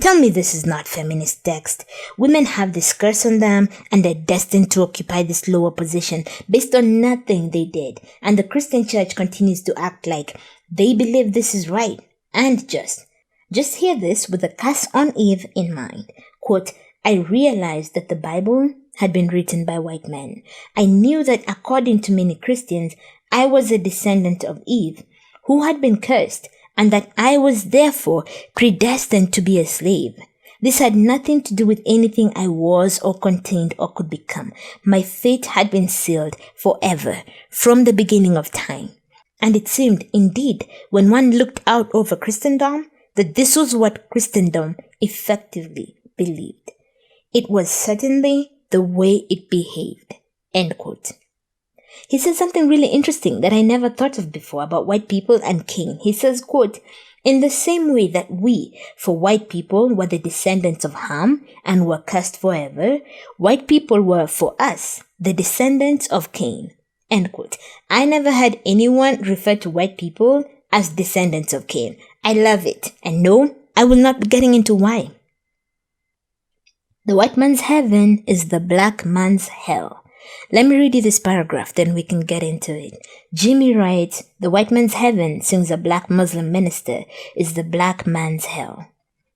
Speaker 1: Tell me this is not feminist text. Women have this curse on them and they're destined to occupy this lower position based on nothing they did. And the Christian church continues to act like they believe this is right and just. Just hear this with the curse on Eve in mind. Quote, "I realized that the Bible had been written by white men. I knew that according to many Christians, I was a descendant of Eve, who had been cursed, and that I was therefore predestined to be a slave. This had nothing to do with anything I was or contained or could become. My fate had been sealed forever from the beginning of time. And it seemed, indeed, when one looked out over Christendom, that this was what Christendom effectively believed. It was certainly the way it behaved. End quote. He says something really interesting that I never thought of before about white people and Cain. He says, quote, in the same way that we, for white people, were the descendants of Ham and were cursed forever, white people were, for us, the descendants of Cain. End quote. I never had anyone refer to white people as descendants of Cain. I love it. And no, I will not be getting into why. The white man's heaven is the black man's hell. Let me read you this paragraph, then we can get into it. Jimmy writes, the white man's heaven, sings a black Muslim minister, is the black man's hell.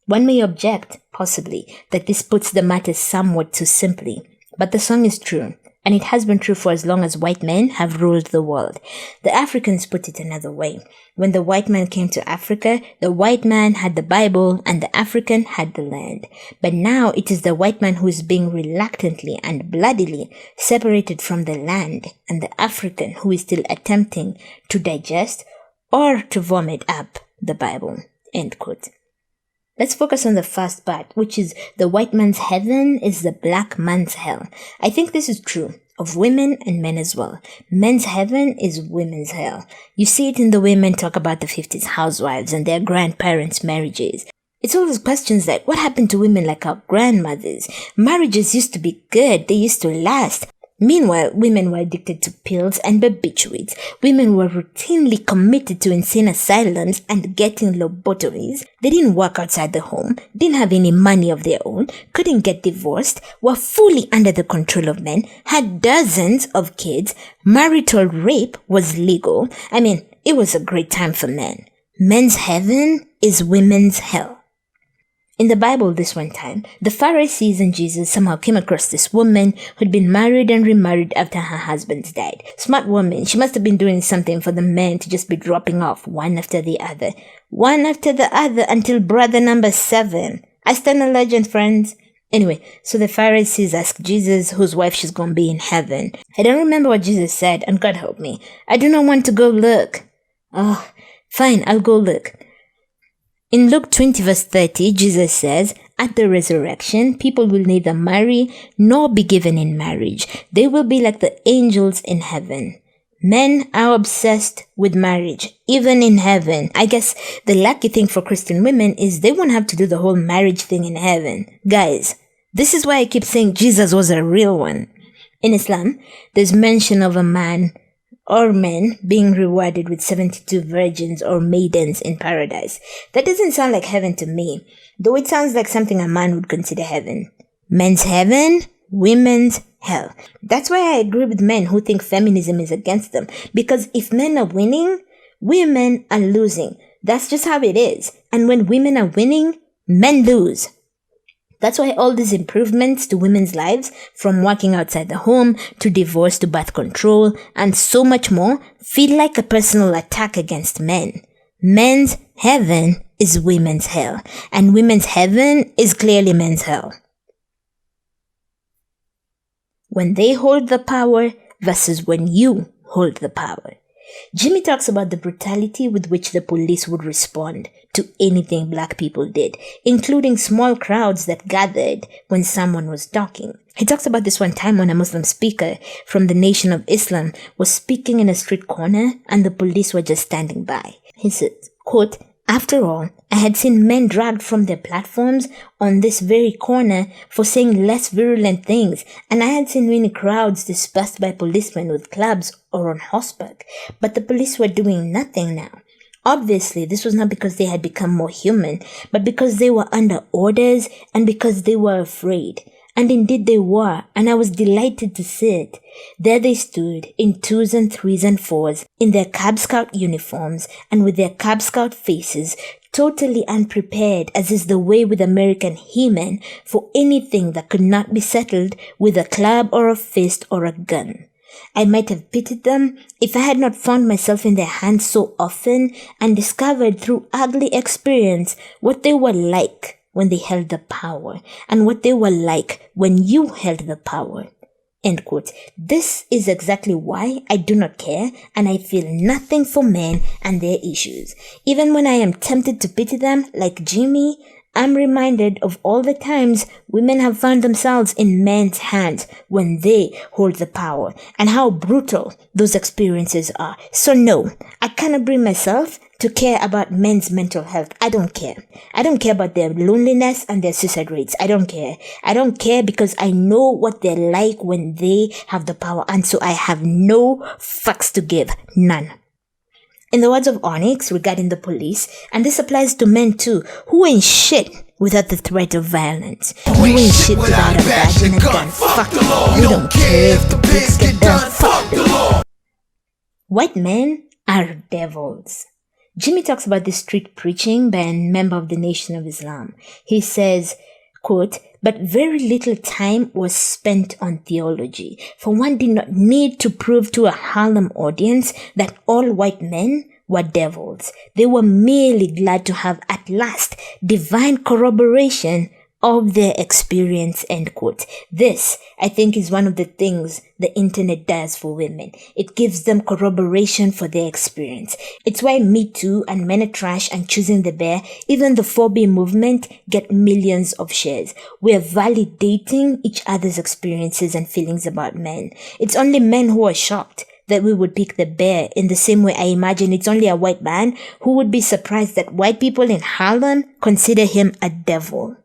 Speaker 1: One may object, possibly, that this puts the matter somewhat too simply, but the song is true, and it has been true for as long as white men have ruled the world. The Africans put it another way. When the white man came to Africa, the white man had the Bible and the African had the land. But now it is the white man who is being reluctantly and bloodily separated from the land, and the African who is still attempting to digest or to vomit up the Bible. End quote. Let's focus on the first part, which is the white man's heaven is the black man's hell. I think this is true of women and men as well. Men's heaven is women's hell. You see it in the way men talk about the 50s housewives and their grandparents' marriages. It's all those questions like, what happened to women like our grandmothers? Marriages used to be good. They used to last. Meanwhile, women were addicted to pills and barbiturates. Women were routinely committed to insane asylums and getting lobotomies. They didn't work outside the home, didn't have any money of their own, couldn't get divorced, were fully under the control of men, had dozens of kids. Marital rape was legal. I mean, it was a great time for men. Men's heaven is women's hell. In the Bible this one time, the Pharisees and Jesus somehow came across this woman who'd been married and remarried after her husbands died. Smart woman, she must have been doing something for the men to just be dropping off one after the other until brother number 7. I stand a legend, friends. Anyway, so the Pharisees asked Jesus whose wife she's gonna be in heaven. I don't remember what Jesus said, and God help me. I do not want to go look. Oh, fine, I'll go look. In Luke 20 verse 30, Jesus says, at the resurrection, people will neither marry nor be given in marriage. They will be like the angels in heaven. Men are obsessed with marriage, even in heaven. I guess the lucky thing for Christian women is they won't have to do the whole marriage thing in heaven. Guys, this is why I keep saying Jesus was a real one. In Islam, there's mention of a man or men being rewarded with 72 virgins or maidens in paradise. That doesn't sound like heaven to me, though it sounds like something a man would consider heaven. Men's heaven, women's hell. That's why I agree with men who think feminism is against them, because if men are winning, women are losing. That's just how it is. And when women are winning, men lose. That's why all these improvements to women's lives, from working outside the home, to divorce, to birth control, and so much more, feel like a personal attack against men. Men's heaven is women's hell, and women's heaven is clearly men's hell. When they hold the power versus when you hold the power. Jimmy talks about the brutality with which the police would respond to anything black people did, including small crowds that gathered when someone was talking. He talks about this one time when a Muslim speaker from the Nation of Islam was speaking in a street corner and the police were just standing by. He says, quote, after all, I had seen men dragged from their platforms on this very corner for saying less virulent things, and I had seen many crowds dispersed by policemen with clubs or on horseback, but the police were doing nothing now. Obviously, this was not because they had become more human, but because they were under orders and because they were afraid. And indeed they were, and I was delighted to see it. There they stood, in 2s and 3s and 4s, in their Cub Scout uniforms, and with their Cub Scout faces, totally unprepared, as is the way with American he-men, for anything that could not be settled with a club or a fist or a gun. I might have pitied them if I had not found myself in their hands so often and discovered through ugly experience what they were like when they held the power and what they were like when you held the power. End quote. This is exactly why I do not care and I feel nothing for men and their issues. Even when I am tempted to pity them, like Jimmy, I'm reminded of all the times women have found themselves in men's hands when they hold the power and how brutal those experiences are. So no, I cannot bring myself to care about men's mental health. I don't care. I don't care about their loneliness and their suicide rates. I don't care. I don't care because I know what they're like when they have the power, and so I have no fucks to give. None. In the words of Onyx regarding the police, and this applies to men too, who ain't shit without the threat of violence. You ain't shit without a badge and a gun. Fuck the law. You don't care if the bricks get done. Fuck the law. White men are devils. Jimmy talks about this street preaching by a member of the Nation of Islam. He says, quote, "But very little time was spent on theology, for one did not need to prove to a Harlem audience that all white men were devils. They were merely glad to have at last divine corroboration of their experience." End quote. This, I think, is one of the things the internet does for women. It gives them corroboration for their experience. It's why Me Too and Men Are Trash and Choosing the Bear, even the 4B movement, get millions of shares. We are validating each other's experiences and feelings about men. It's only men who are shocked that we would pick the bear, in the same way I imagine it's only a white man who would be surprised that white people in Harlem consider him a devil.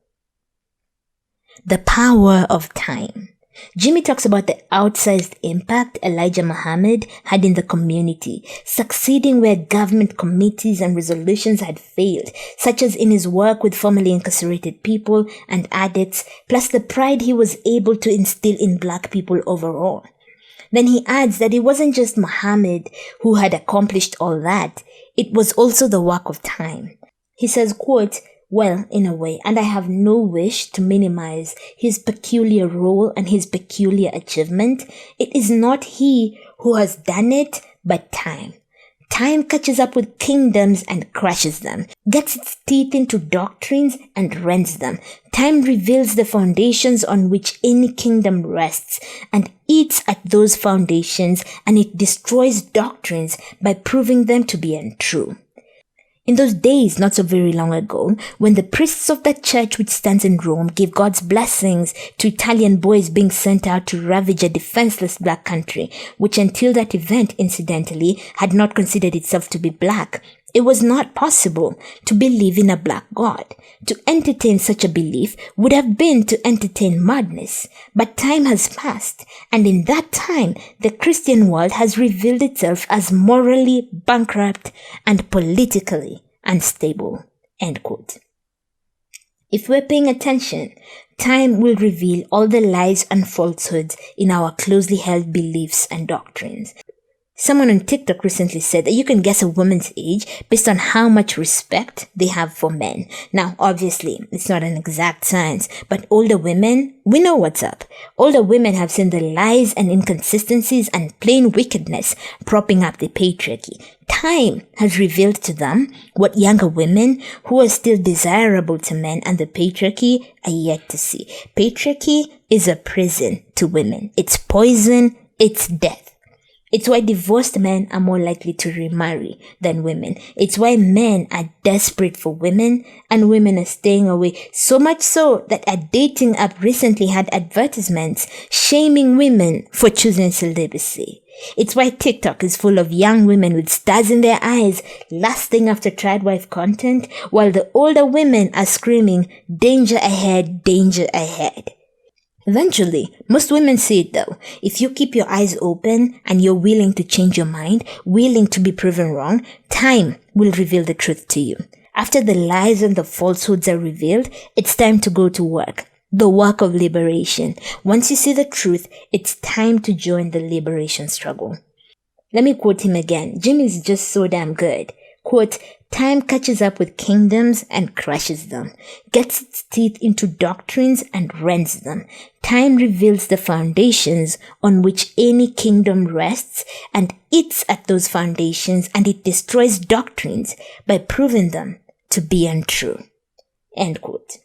Speaker 1: The power of time. Jimmy talks about the outsized impact Elijah Muhammad had in the community, succeeding where government committees and resolutions had failed, such as in his work with formerly incarcerated people and addicts, plus the pride he was able to instill in black people overall. Then he adds that it wasn't just Muhammad who had accomplished all that, it was also the work of time. He says, quote, "Well, in a way, and I have no wish to minimize his peculiar role and his peculiar achievement. It is not he who has done it, but time. Time catches up with kingdoms and crushes them, gets its teeth into doctrines and rends them. Time reveals the foundations on which any kingdom rests and eats at those foundations, and it destroys doctrines by proving them to be untrue." In those days, not so very long ago, when the priests of that church which stands in Rome gave God's blessings to Italian boys being sent out to ravage a defenseless black country, which until that event, incidentally, had not considered itself to be black, it was not possible to believe in a black God. To entertain such a belief would have been to entertain madness. But time has passed, and in that time, the Christian world has revealed itself as morally bankrupt and politically unstable. End quote. If we're paying attention, time will reveal all the lies and falsehoods in our closely held beliefs and doctrines. Someone on TikTok recently said that you can guess a woman's age based on how much respect they have for men. Now, obviously, it's not an exact science, but older women, we know what's up. Older women have seen the lies and inconsistencies and plain wickedness propping up the patriarchy. Time has revealed to them what younger women, who are still desirable to men and the patriarchy, are yet to see. Patriarchy is a prison to women. It's poison, it's death. It's why divorced men are more likely to remarry than women. It's why men are desperate for women and women are staying away. So much so that a dating app recently had advertisements shaming women for choosing celibacy. It's why TikTok is full of young women with stars in their eyes lusting after tradwife content, while the older women are screaming, "Danger ahead, danger ahead." Eventually, most women see it though. If you keep your eyes open and you're willing to change your mind, willing to be proven wrong, time will reveal the truth to you. After the lies and the falsehoods are revealed, it's time to go to work. The work of liberation. Once you see the truth, it's time to join the liberation struggle. Let me quote him again. Jimmy's just so damn good. Quote, "Time catches up with kingdoms and crushes them, gets its teeth into doctrines and rends them. Time reveals the foundations on which any kingdom rests and eats at those foundations, and it destroys doctrines by proving them to be untrue." End quote.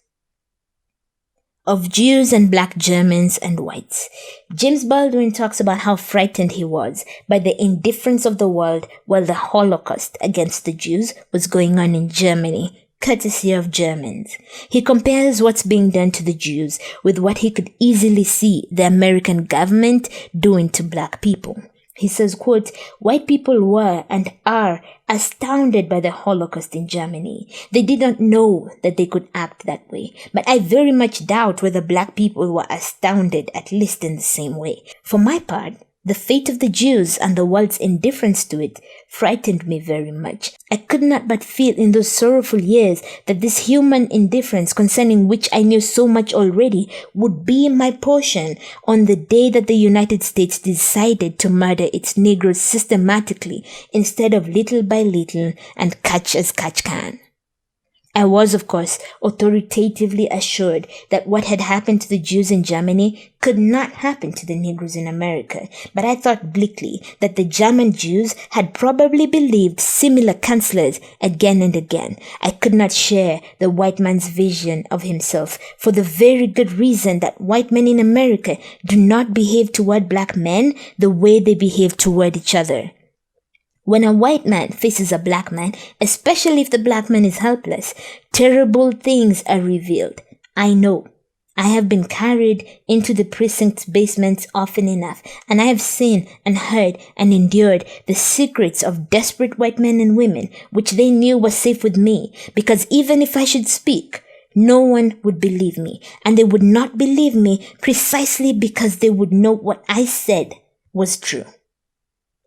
Speaker 1: of Jews and black Germans and whites. James Baldwin talks about how frightened he was by the indifference of the world while the Holocaust against the Jews was going on in Germany, courtesy of Germans. He compares what's being done to the Jews with what he could easily see the American government doing to black people. He says, quote, "White people were and are astounded by the Holocaust in Germany. They did not know that they could act that way. But I very much doubt whether black people were astounded, at least in the same way. For my part, the fate of the Jews and the world's indifference to it frightened me very much. I could not but feel in those sorrowful years that this human indifference concerning which I knew so much already would be my portion on the day that the United States decided to murder its Negroes systematically instead of little by little and catch as catch can." I was, of course, authoritatively assured that what had happened to the Jews in Germany could not happen to the Negroes in America, but I thought bleakly that the German Jews had probably believed similar counselors again and again. I could not share the white man's vision of himself for the very good reason that white men in America do not behave toward black men the way they behave toward each other. When a white man faces a black man, especially if the black man is helpless, terrible things are revealed. I know. I have been carried into the precinct's basements often enough, and I have seen and heard and endured the secrets of desperate white men and women, which they knew was safe with me, because even if I should speak, no one would believe me, and they would not believe me precisely because they would know what I said was true.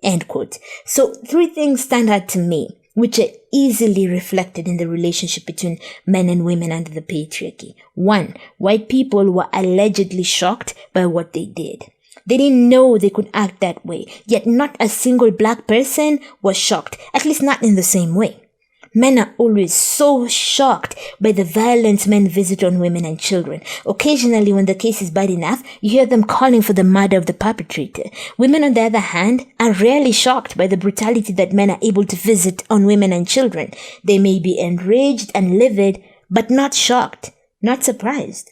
Speaker 1: End quote. So 3 things stand out to me, which are easily reflected in the relationship between men and women under the patriarchy. 1, white people were allegedly shocked by what they did. They didn't know they could act that way, yet not a single black person was shocked, at least not in the same way. Men are always so shocked by the violence men visit on women and children. Occasionally, when the case is bad enough, you hear them calling for the murder of the perpetrator. Women, on the other hand, are rarely shocked by the brutality that men are able to visit on women and children. They may be enraged and livid, but not shocked, not surprised.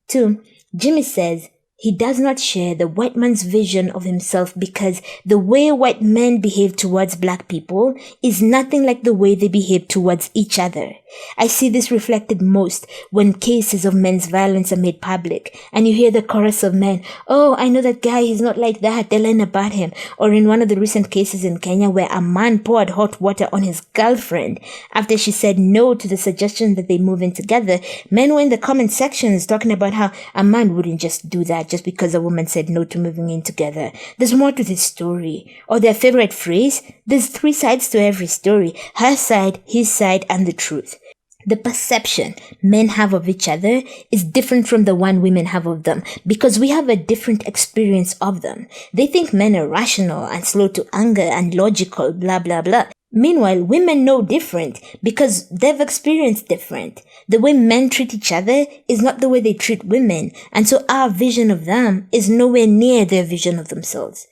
Speaker 1: 2, Jimmy says, he does not share the white man's vision of himself because the way white men behave towards black people is nothing like the way they behave towards each other. I see this reflected most when cases of men's violence are made public and you hear the chorus of men, "Oh, I know that guy, he's not like that, they learn about him." Or in one of the recent cases in Kenya where a man poured hot water on his girlfriend after she said no to the suggestion that they move in together, men were in the comment sections talking about how a man wouldn't just do that just because a woman said no to moving in together. There's more to this story. Or their favorite phrase, there's 3 sides to every story: her side, his side, and the truth. The perception men have of each other is different from the one women have of them because we have a different experience of them. They think men are rational and slow to anger and logical, blah, blah, blah. Meanwhile, women know different because they've experienced different. The way men treat each other is not the way they treat women, and so our vision of them is nowhere near their vision of themselves.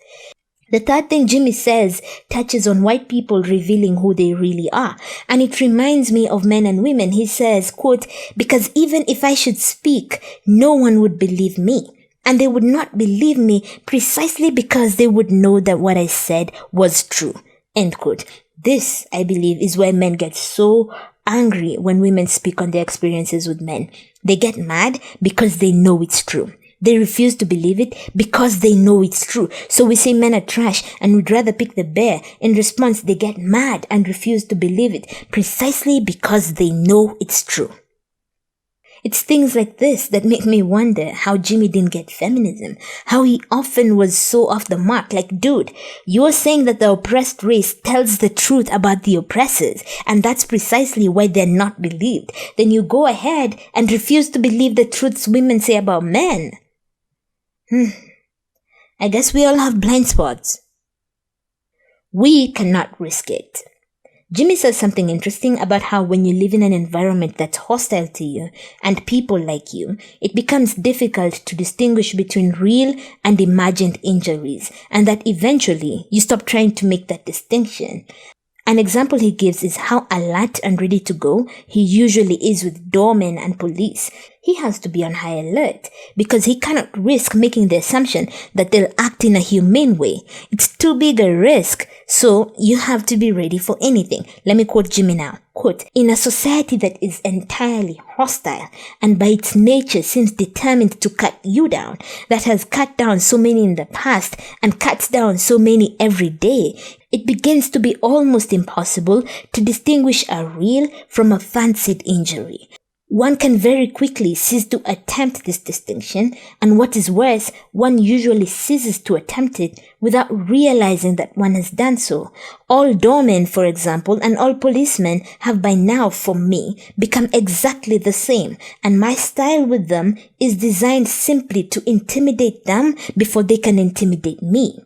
Speaker 1: The 3rd thing Jimmy says touches on white people revealing who they really are, and it reminds me of men and women. He says, quote, "Because even if I should speak, no one would believe me. And they would not believe me precisely because they would know that what I said was true." End quote. This, I believe, is why men get so angry when women speak on their experiences with men. They get mad because they know it's true. They refuse to believe it because they know it's true. So we say men are trash and we'd rather pick the bear. In response, they get mad and refuse to believe it precisely because they know it's true. It's things like this that make me wonder how Jimmy didn't get feminism, how he often was so off the mark. Like, dude, you're saying that the oppressed race tells the truth about the oppressors, and that's precisely why they're not believed. Then you go ahead and refuse to believe the truths women say about men. I guess we all have blind spots. We cannot risk it. Jimmy says something interesting about how when you live in an environment that's hostile to you and people like you, it becomes difficult to distinguish between real and imagined injuries, and that eventually you stop trying to make that distinction. An example he gives is how alert and ready to go he usually is with doormen and police. He has to be on high alert because he cannot risk making the assumption that they'll act in a humane way. It's too big a risk, so you have to be ready for anything. Let me quote Jimmy now. Quote, "In a society that is entirely hostile and by its nature seems determined to cut you down, that has cut down so many in the past and cuts down so many every day, it begins to be almost impossible to distinguish a real from a fancied injury. One can very quickly cease to attempt this distinction, and what is worse, one usually ceases to attempt it without realizing that one has done so. All doormen, for example, and all policemen have by now, for me, become exactly the same, and my style with them is designed simply to intimidate them before they can intimidate me.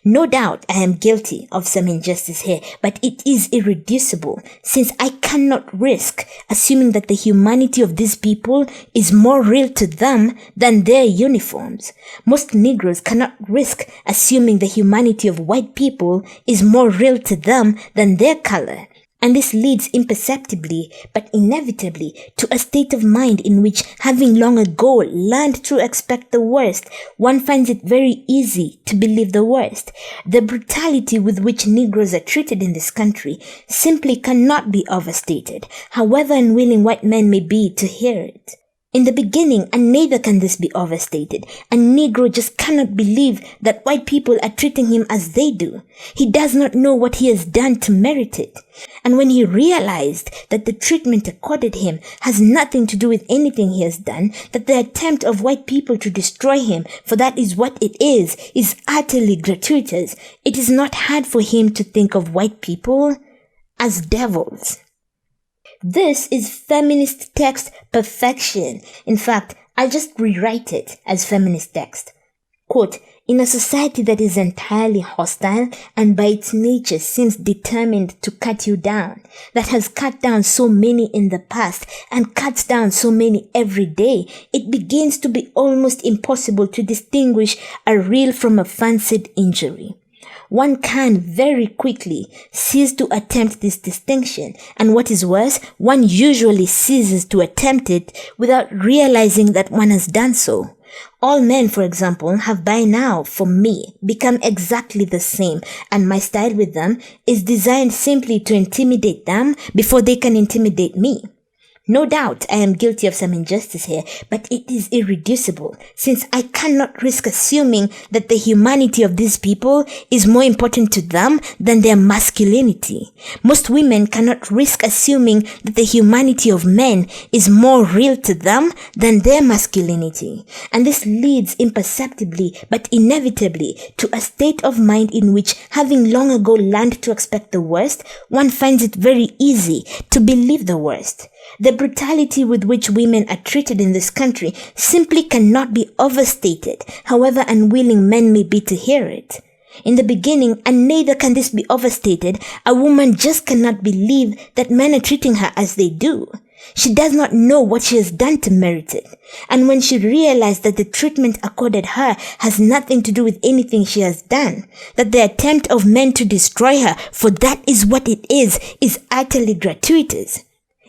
Speaker 1: No doubt I am guilty of some injustice here, but it is irreducible, since I cannot risk assuming that the humanity of these people is more real to them than their uniforms. Most Negroes cannot risk assuming the humanity of white people is more real to them than their color. And this leads imperceptibly but inevitably to a state of mind in which, having long ago learned to expect the worst, one finds it very easy to believe the worst. The brutality with which Negroes are treated in this country simply cannot be overstated, however unwilling white men may be to hear it. In the beginning, and neither can this be overstated, a Negro just cannot believe that white people are treating him as they do. He does not know what he has done to merit it. And when he realized that the treatment accorded him has nothing to do with anything he has done, that the attempt of white people to destroy him, for that is what it is utterly gratuitous, it is not hard for him to think of white people as devils. This is feminist text perfection. In fact, I just rewrite it as feminist text. Quote, "In a society that is entirely hostile and by its nature seems determined to cut you down, that has cut down so many in the past and cuts down so many every day, it begins to be almost impossible to distinguish a real from a fancied injury. One can very quickly cease to attempt this distinction, and what is worse, one usually ceases to attempt it without realizing that one has done so. All men, for example, have by now, for me, become exactly the same, and my style with them is designed simply to intimidate them before they can intimidate me. No doubt I am guilty of some injustice here, but it is irreducible, since I cannot risk assuming that the humanity of these people is more important to them than their masculinity. Most women cannot risk assuming that the humanity of men is more real to them than their masculinity. And this leads imperceptibly but inevitably to a state of mind in which, having long ago learned to expect the worst, one finds it very easy to believe the worst. The brutality with which women are treated in this country simply cannot be overstated, however unwilling men may be to hear it. In the beginning, and neither can this be overstated, a woman just cannot believe that men are treating her as they do. She does not know what she has done to merit it. And when she realized that the treatment accorded her has nothing to do with anything she has done, that the attempt of men to destroy her, for that is what it is utterly gratuitous,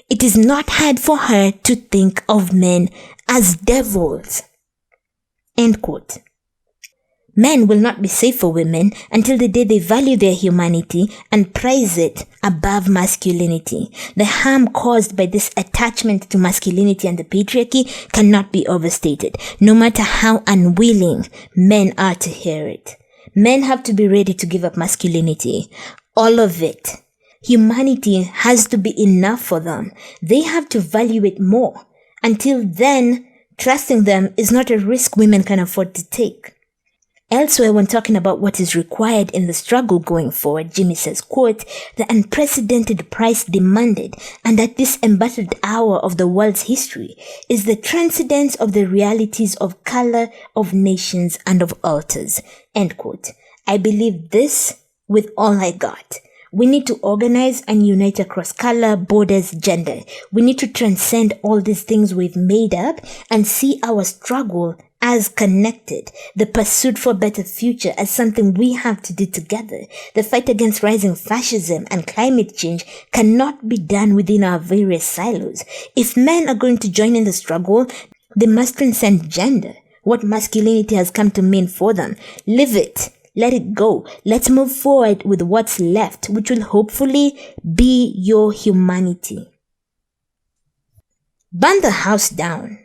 Speaker 1: it is not hard for her to think of men as devils." End quote. Men will not be safe for women until the day they value their humanity and prize it above masculinity. The harm caused by this attachment to masculinity and the patriarchy cannot be overstated, no matter how unwilling men are to hear it. Men have to be ready to give up masculinity, all of it. Humanity has to be enough for them. They have to value it more. Until then, trusting them is not a risk women can afford to take. Elsewhere, when talking about what is required in the struggle going forward, Jimmy says, quote, "The unprecedented price demanded, and at this embattled hour of the world's history, is the transcendence of the realities of color, of nations, and of altars." End quote. I believe this with all I got. We need to organize and unite across color, borders, gender. We need to transcend all these things we've made up and see our struggle as connected. The pursuit for a better future as something we have to do together. The fight against rising fascism and climate change cannot be done within our various silos. If men are going to join in the struggle, they must transcend gender. What masculinity has come to mean for them. Live it. Let it go. Let's move forward with what's left, which will hopefully be your humanity. Burn the house down.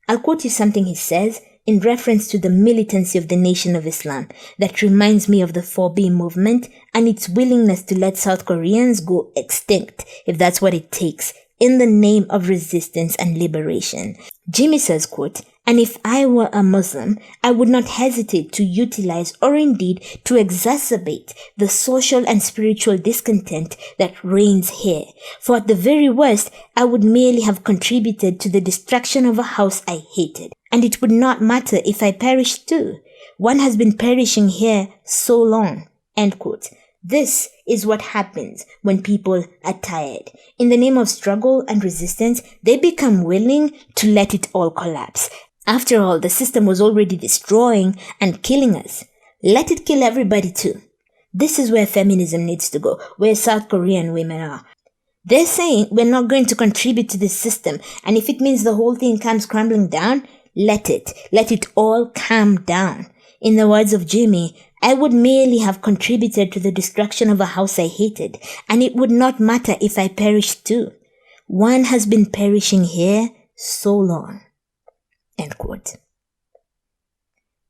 Speaker 1: I'll quote you something he says in reference to the militancy of the Nation of Islam that reminds me of the 4B movement and its willingness to let South Koreans go extinct, if that's what it takes, in the name of resistance and liberation. Jimmy says, quote, "And if I were a Muslim, I would not hesitate to utilize or indeed to exacerbate the social and spiritual discontent that reigns here. For at the very worst, I would merely have contributed to the destruction of a house I hated. And it would not matter if I perished too. One has been perishing here so long." End quote. This is what happens when people are tired. In the name of struggle and resistance, they become willing to let it all collapse. After all, the system was already destroying and killing us. Let it kill everybody too. This is where feminism needs to go, where South Korean women are. They're saying we're not going to contribute to this system, and if it means the whole thing comes crumbling down, let it all calm down. In the words of Jimmy, "I would merely have contributed to the destruction of a house I hated, and it would not matter if I perished too. One has been perishing here so long." End quote.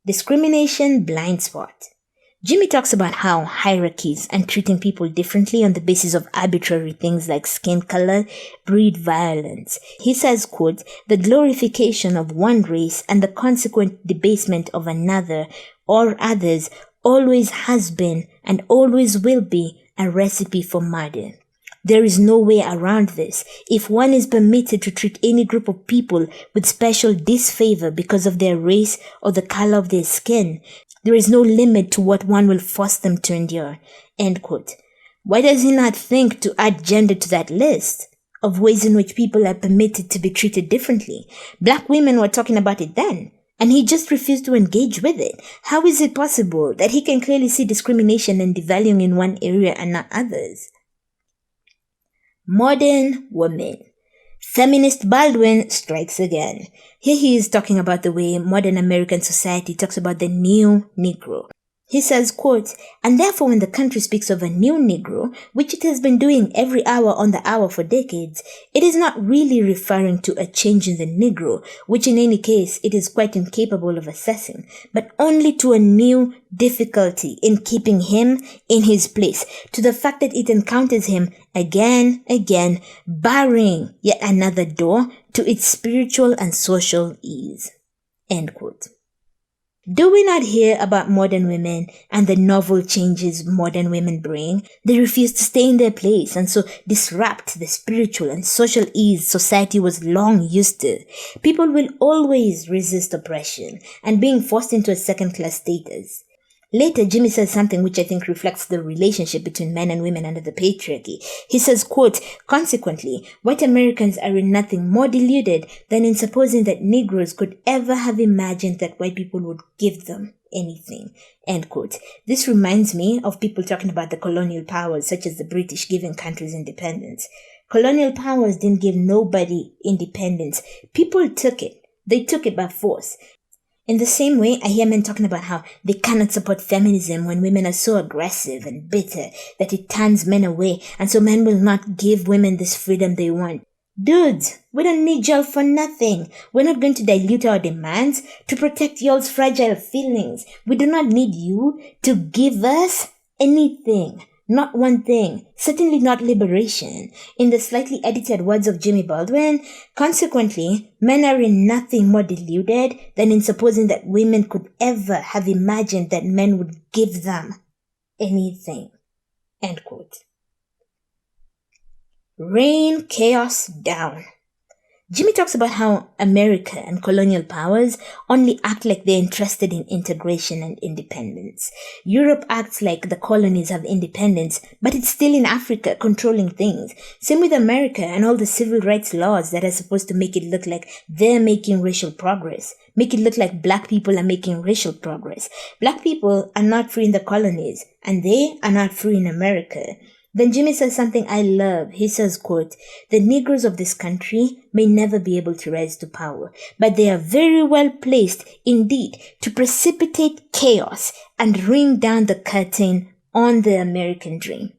Speaker 1: Discrimination blind spot. Jimmy talks about how hierarchies and treating people differently on the basis of arbitrary things like skin color breed violence. He says, quote, "The glorification of one race and the consequent debasement of another or others always has been and always will be a recipe for murder. There is no way around this. If one is permitted to treat any group of people with special disfavor because of their race or the color of their skin, there is no limit to what one will force them to endure." End quote. Why does he not think to add gender to that list of ways in which people are permitted to be treated differently? Black women were talking about it then, and he just refused to engage with it. How is it possible that he can clearly see discrimination and devaluing in one area and not others? Modern women. Feminist Baldwin strikes again. Here he is talking about the way modern American society talks about the new Negro. He says, quote, "And therefore when the country speaks of a new Negro, which it has been doing every hour on the hour for decades, it is not really referring to a change in the Negro, which in any case it is quite incapable of assessing, but only to a new difficulty in keeping him in his place, to the fact that it encounters him again, barring yet another door to its spiritual and social ease." End quote. Do we not hear about modern women and the novel changes modern women bring? They refuse to stay in their place and so disrupt the spiritual and social ease society was long used to. People will always resist oppression and being forced into a second-class status. Later, Jimmy says something which I think reflects the relationship between men and women under the patriarchy. He says, quote, "Consequently, white Americans are in nothing more deluded than in supposing that Negroes could ever have imagined that white people would give them anything." End quote. This reminds me of people talking about the colonial powers, such as the British giving countries independence. Colonial powers didn't give nobody independence. People took it. They took it by force. In the same way, I hear men talking about how they cannot support feminism when women are so aggressive and bitter that it turns men away, and so men will not give women this freedom they want. Dudes, we don't need y'all for nothing. We're not going to dilute our demands to protect y'all's fragile feelings. We do not need you to give us anything. Not one thing. Certainly not liberation. In the slightly edited words of Jimmy Baldwin, consequently, men are in nothing more deluded than in supposing that women could ever have imagined that men would give them anything. End quote. Rain chaos down. Jimmy talks about how America and colonial powers only act like they're interested in integration and independence. Europe acts like the colonies have independence, but it's still in Africa controlling things. Same with America and all the civil rights laws that are supposed to make it look like they're making racial progress. Make it look like black people are making racial progress. Black people are not free in the colonies, and they are not free in America. Then Jimmy says something I love. He says, quote, "The Negroes of this country may never be able to rise to power, but they are very well placed indeed to precipitate chaos and ring down the curtain on the American dream."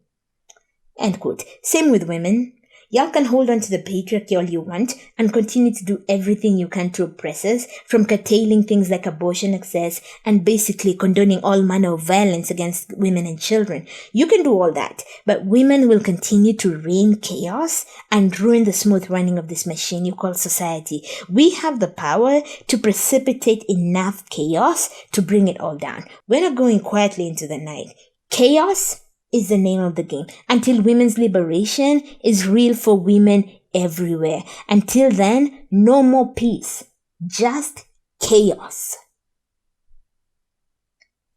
Speaker 1: End quote. Same with women. Y'all can hold on to the patriarchy all you want and continue to do everything you can to oppress us, from curtailing things like abortion access and basically condoning all manner of violence against women and children. You can do all that, but women will continue to reign chaos and ruin the smooth running of this machine you call society. We have the power to precipitate enough chaos to bring it all down. We're not going quietly into the night. Chaos is the name of the game until women's liberation is real for women everywhere. Until then, no more peace, just chaos.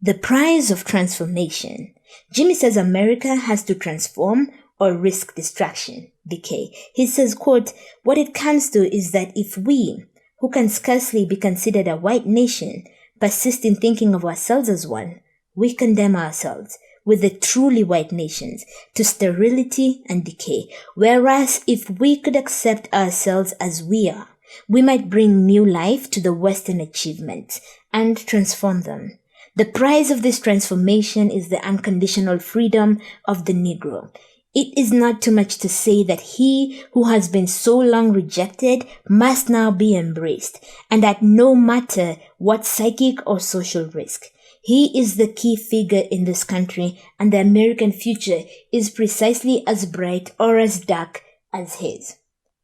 Speaker 1: The price of transformation. Jimmy says America has to transform or risk destruction, decay. He says, quote, "What it comes to is that if we, who can scarcely be considered a white nation, persist in thinking of ourselves as one, we condemn ourselves with the truly white nations to sterility and decay. Whereas if we could accept ourselves as we are, we might bring new life to the Western achievements and transform them. The price of this transformation is the unconditional freedom of the Negro. It is not too much to say that he who has been so long rejected must now be embraced, and at no matter what psychic or social risk. He is the key figure in this country, and the American future is precisely as bright or as dark as his."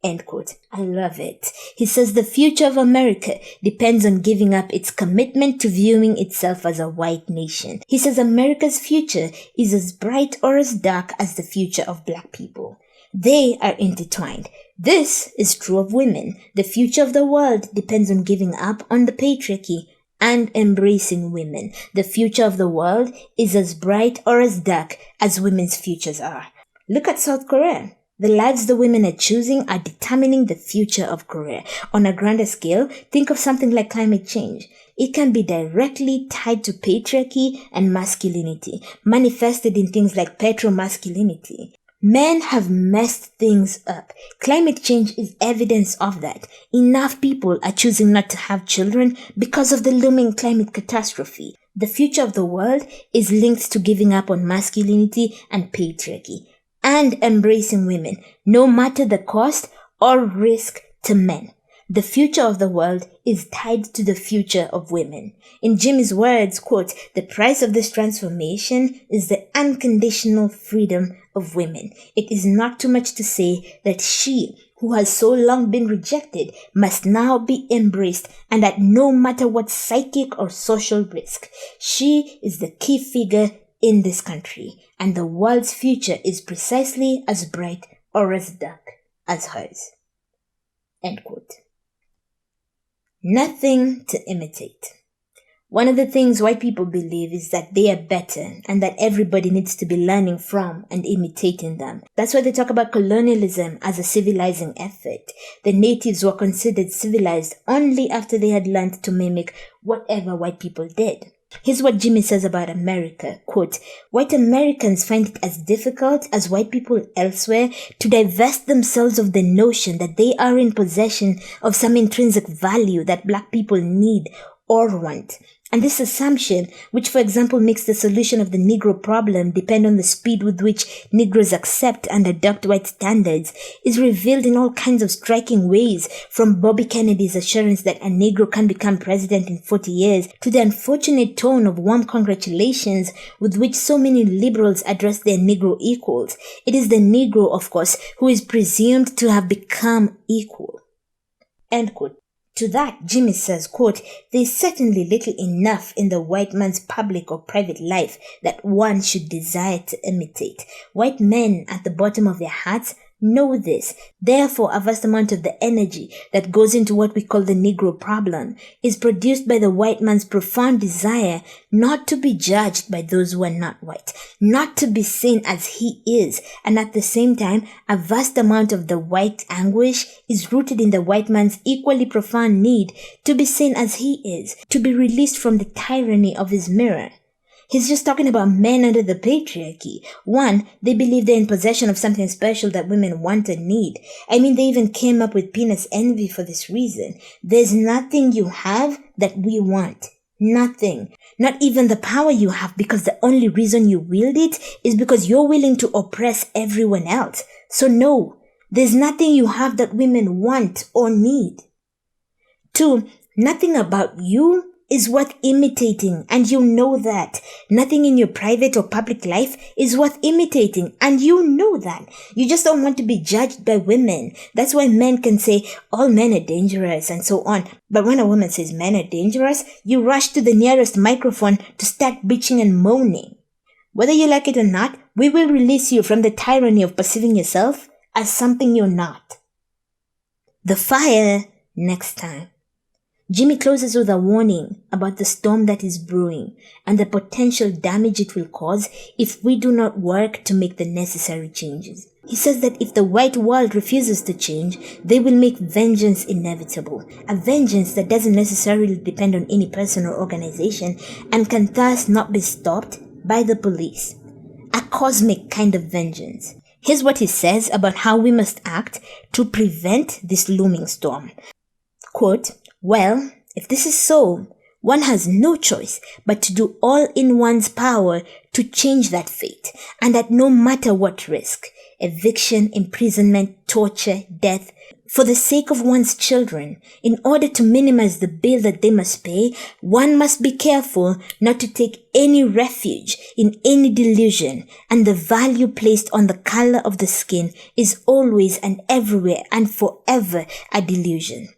Speaker 1: End quote. I love it. He says the future of America depends on giving up its commitment to viewing itself as a white nation. He says America's future is as bright or as dark as the future of black people. They are intertwined. This is true of women. The future of the world depends on giving up on the patriarchy and embracing women. The future of the world is as bright or as dark as women's futures are. Look at South Korea. The lives the women are choosing are determining the future of Korea. On a grander scale, think of something like climate change. It can be directly tied to patriarchy and masculinity, manifested in things like petromasculinity. Men have messed things up. Climate change is evidence of that. Enough people are choosing not to have children because of the looming climate catastrophe. The future of the world is linked to giving up on masculinity and patriarchy and embracing women, no matter the cost or risk to men. The future of the world is tied to the future of women. In Jimmy's words, quote, "The price of this transformation is the unconditional freedom of women. It is not too much to say that she, who has so long been rejected, must now be embraced, and at no matter what psychic or social risk. She is the key figure in this country, and the world's future is precisely as bright or as dark as hers." End quote. Nothing to imitate. One of the things white people believe is that they are better and that everybody needs to be learning from and imitating them. That's why they talk about colonialism as a civilizing effort. The natives were considered civilized only after they had learned to mimic whatever white people did. Here's what Jimmy says about America, quote, "White Americans find it as difficult as white people elsewhere to divest themselves of the notion that they are in possession of some intrinsic value that black people need or want. And this assumption, which for example makes the solution of the Negro problem depend on the speed with which Negroes accept and adopt white standards, is revealed in all kinds of striking ways, from Bobby Kennedy's assurance that a Negro can become president in 40 years to the unfortunate tone of warm congratulations with which so many liberals address their Negro equals. It is the Negro, of course, who is presumed to have become equal." End quote. To that, Jimmy says, quote, "There is certainly little enough in the white man's public or private life that one should desire to imitate. White men at the bottom of their hearts Know this. Therefore, a vast amount of the energy that goes into what we call the Negro problem is produced by the white man's profound desire not to be judged by those who are not white, not to be seen as he is, and at the same time, a vast amount of the white anguish is rooted in the white man's equally profound need to be seen as he is, to be released from the tyranny of his mirror. He's just talking about men under the patriarchy. One, they believe they're in possession of something special that women want and need. I mean, they even came up with penis envy for this reason. There's nothing you have that we want. Nothing. Not even the power you have, because the only reason you wield it is because you're willing to oppress everyone else. So no, there's nothing you have that women want or need. Two, nothing about you is worth imitating, and you know that. Nothing in your private or public life is worth imitating, and you know that. You just don't want to be judged by women. That's why men can say, all men are dangerous, and so on. But when a woman says men are dangerous, you rush to the nearest microphone to start bitching and moaning. Whether you like it or not, we will release you from the tyranny of perceiving yourself as something you're not. The fire next time. Jimmy closes with a warning about the storm that is brewing and the potential damage it will cause if we do not work to make the necessary changes. He says that if the white world refuses to change, they will make vengeance inevitable, a vengeance that doesn't necessarily depend on any person or organization and can thus not be stopped by the police. A cosmic kind of vengeance. Here's what he says about how we must act to prevent this looming storm. Quote, well, if this is so, one has no choice but to do all in one's power to change that fate, and at no matter what risk, eviction, imprisonment, torture, death, for the sake of one's children, in order to minimize the bill that they must pay, one must be careful not to take any refuge in any delusion, and the value placed on the color of the skin is always and everywhere and forever a delusion.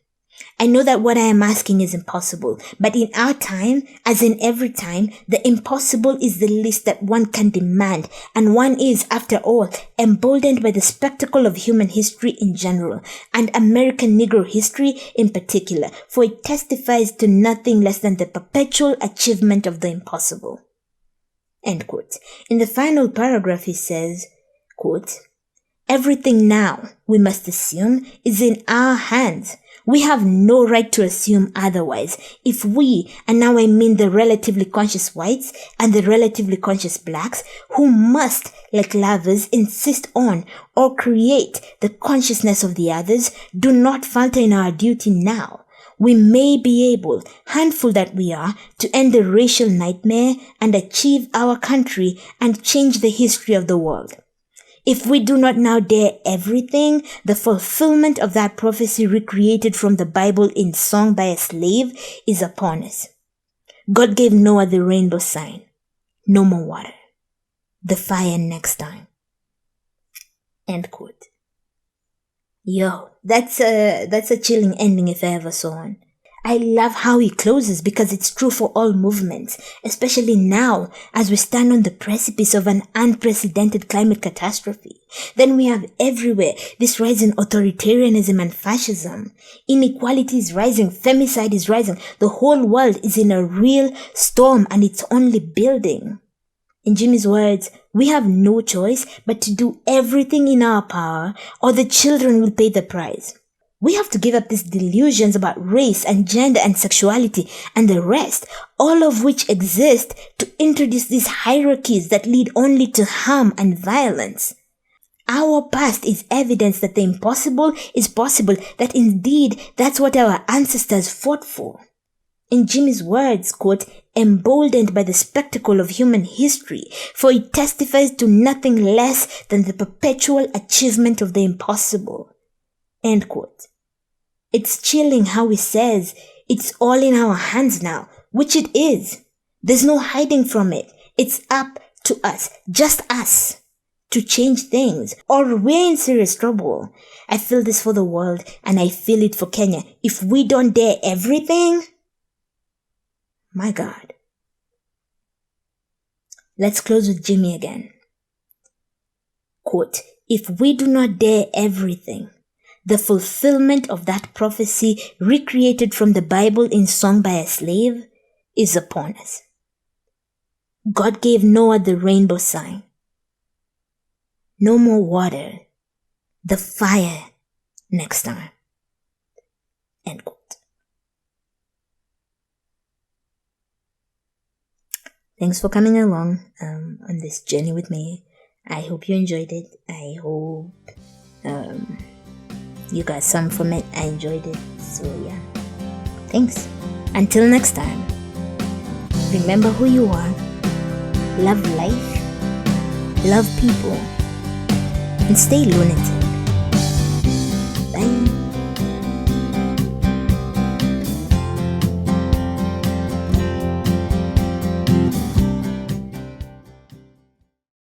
Speaker 1: I know that what I am asking is impossible, but in our time, as in every time, the impossible is the least that one can demand, and one is, after all, emboldened by the spectacle of human history in general, and American Negro history in particular, for it testifies to nothing less than the perpetual achievement of the impossible. End quote. In the final paragraph he says, quote, everything now, we must assume, is in our hands. We have no right to assume otherwise. If we, and now I mean the relatively conscious whites and the relatively conscious blacks, who must, like lovers, insist on or create the consciousness of the others, do not falter in our duty now, we may be able, handful that we are, to end the racial nightmare and achieve our country and change the history of the world. If we do not now dare everything, the fulfillment of that prophecy recreated from the Bible in song by a slave is upon us. God gave Noah the rainbow sign. No more water. The fire next time. End quote. Yo, that's a chilling ending if I ever saw one. I love how he closes because it's true for all movements, especially now as we stand on the precipice of an unprecedented climate catastrophe. Then we have everywhere this rise in authoritarianism and fascism. Inequality is rising, femicide is rising. The whole world is in a real storm and it's only building. In Jimmy's words, we have no choice but to do everything in our power or the children will pay the price. We have to give up these delusions about race and gender and sexuality and the rest, all of which exist to introduce these hierarchies that lead only to harm and violence. Our past is evidence that the impossible is possible, that indeed that's what our ancestors fought for. In Jimmy's words, quote, emboldened by the spectacle of human history, for it testifies to nothing less than the perpetual achievement of the impossible. End quote. It's chilling how he says it's all in our hands now, which it is. There's no hiding from it. It's up to us, just us, to change things, or we're in serious trouble. I feel this for the world, and I feel it for Kenya. If we don't dare everything, my God. Let's close with Jimmy again. Quote, if we do not dare everything, the fulfillment of that prophecy recreated from the Bible in song by a slave is upon us. God gave Noah the rainbow sign. No more water, the fire next time. End quote. Thanks for coming along on this journey with me. I hope you enjoyed it. I hope you got some from it. I enjoyed it. So yeah. Thanks. Until next time. Remember who you are. Love life. Love people. And stay lunatic.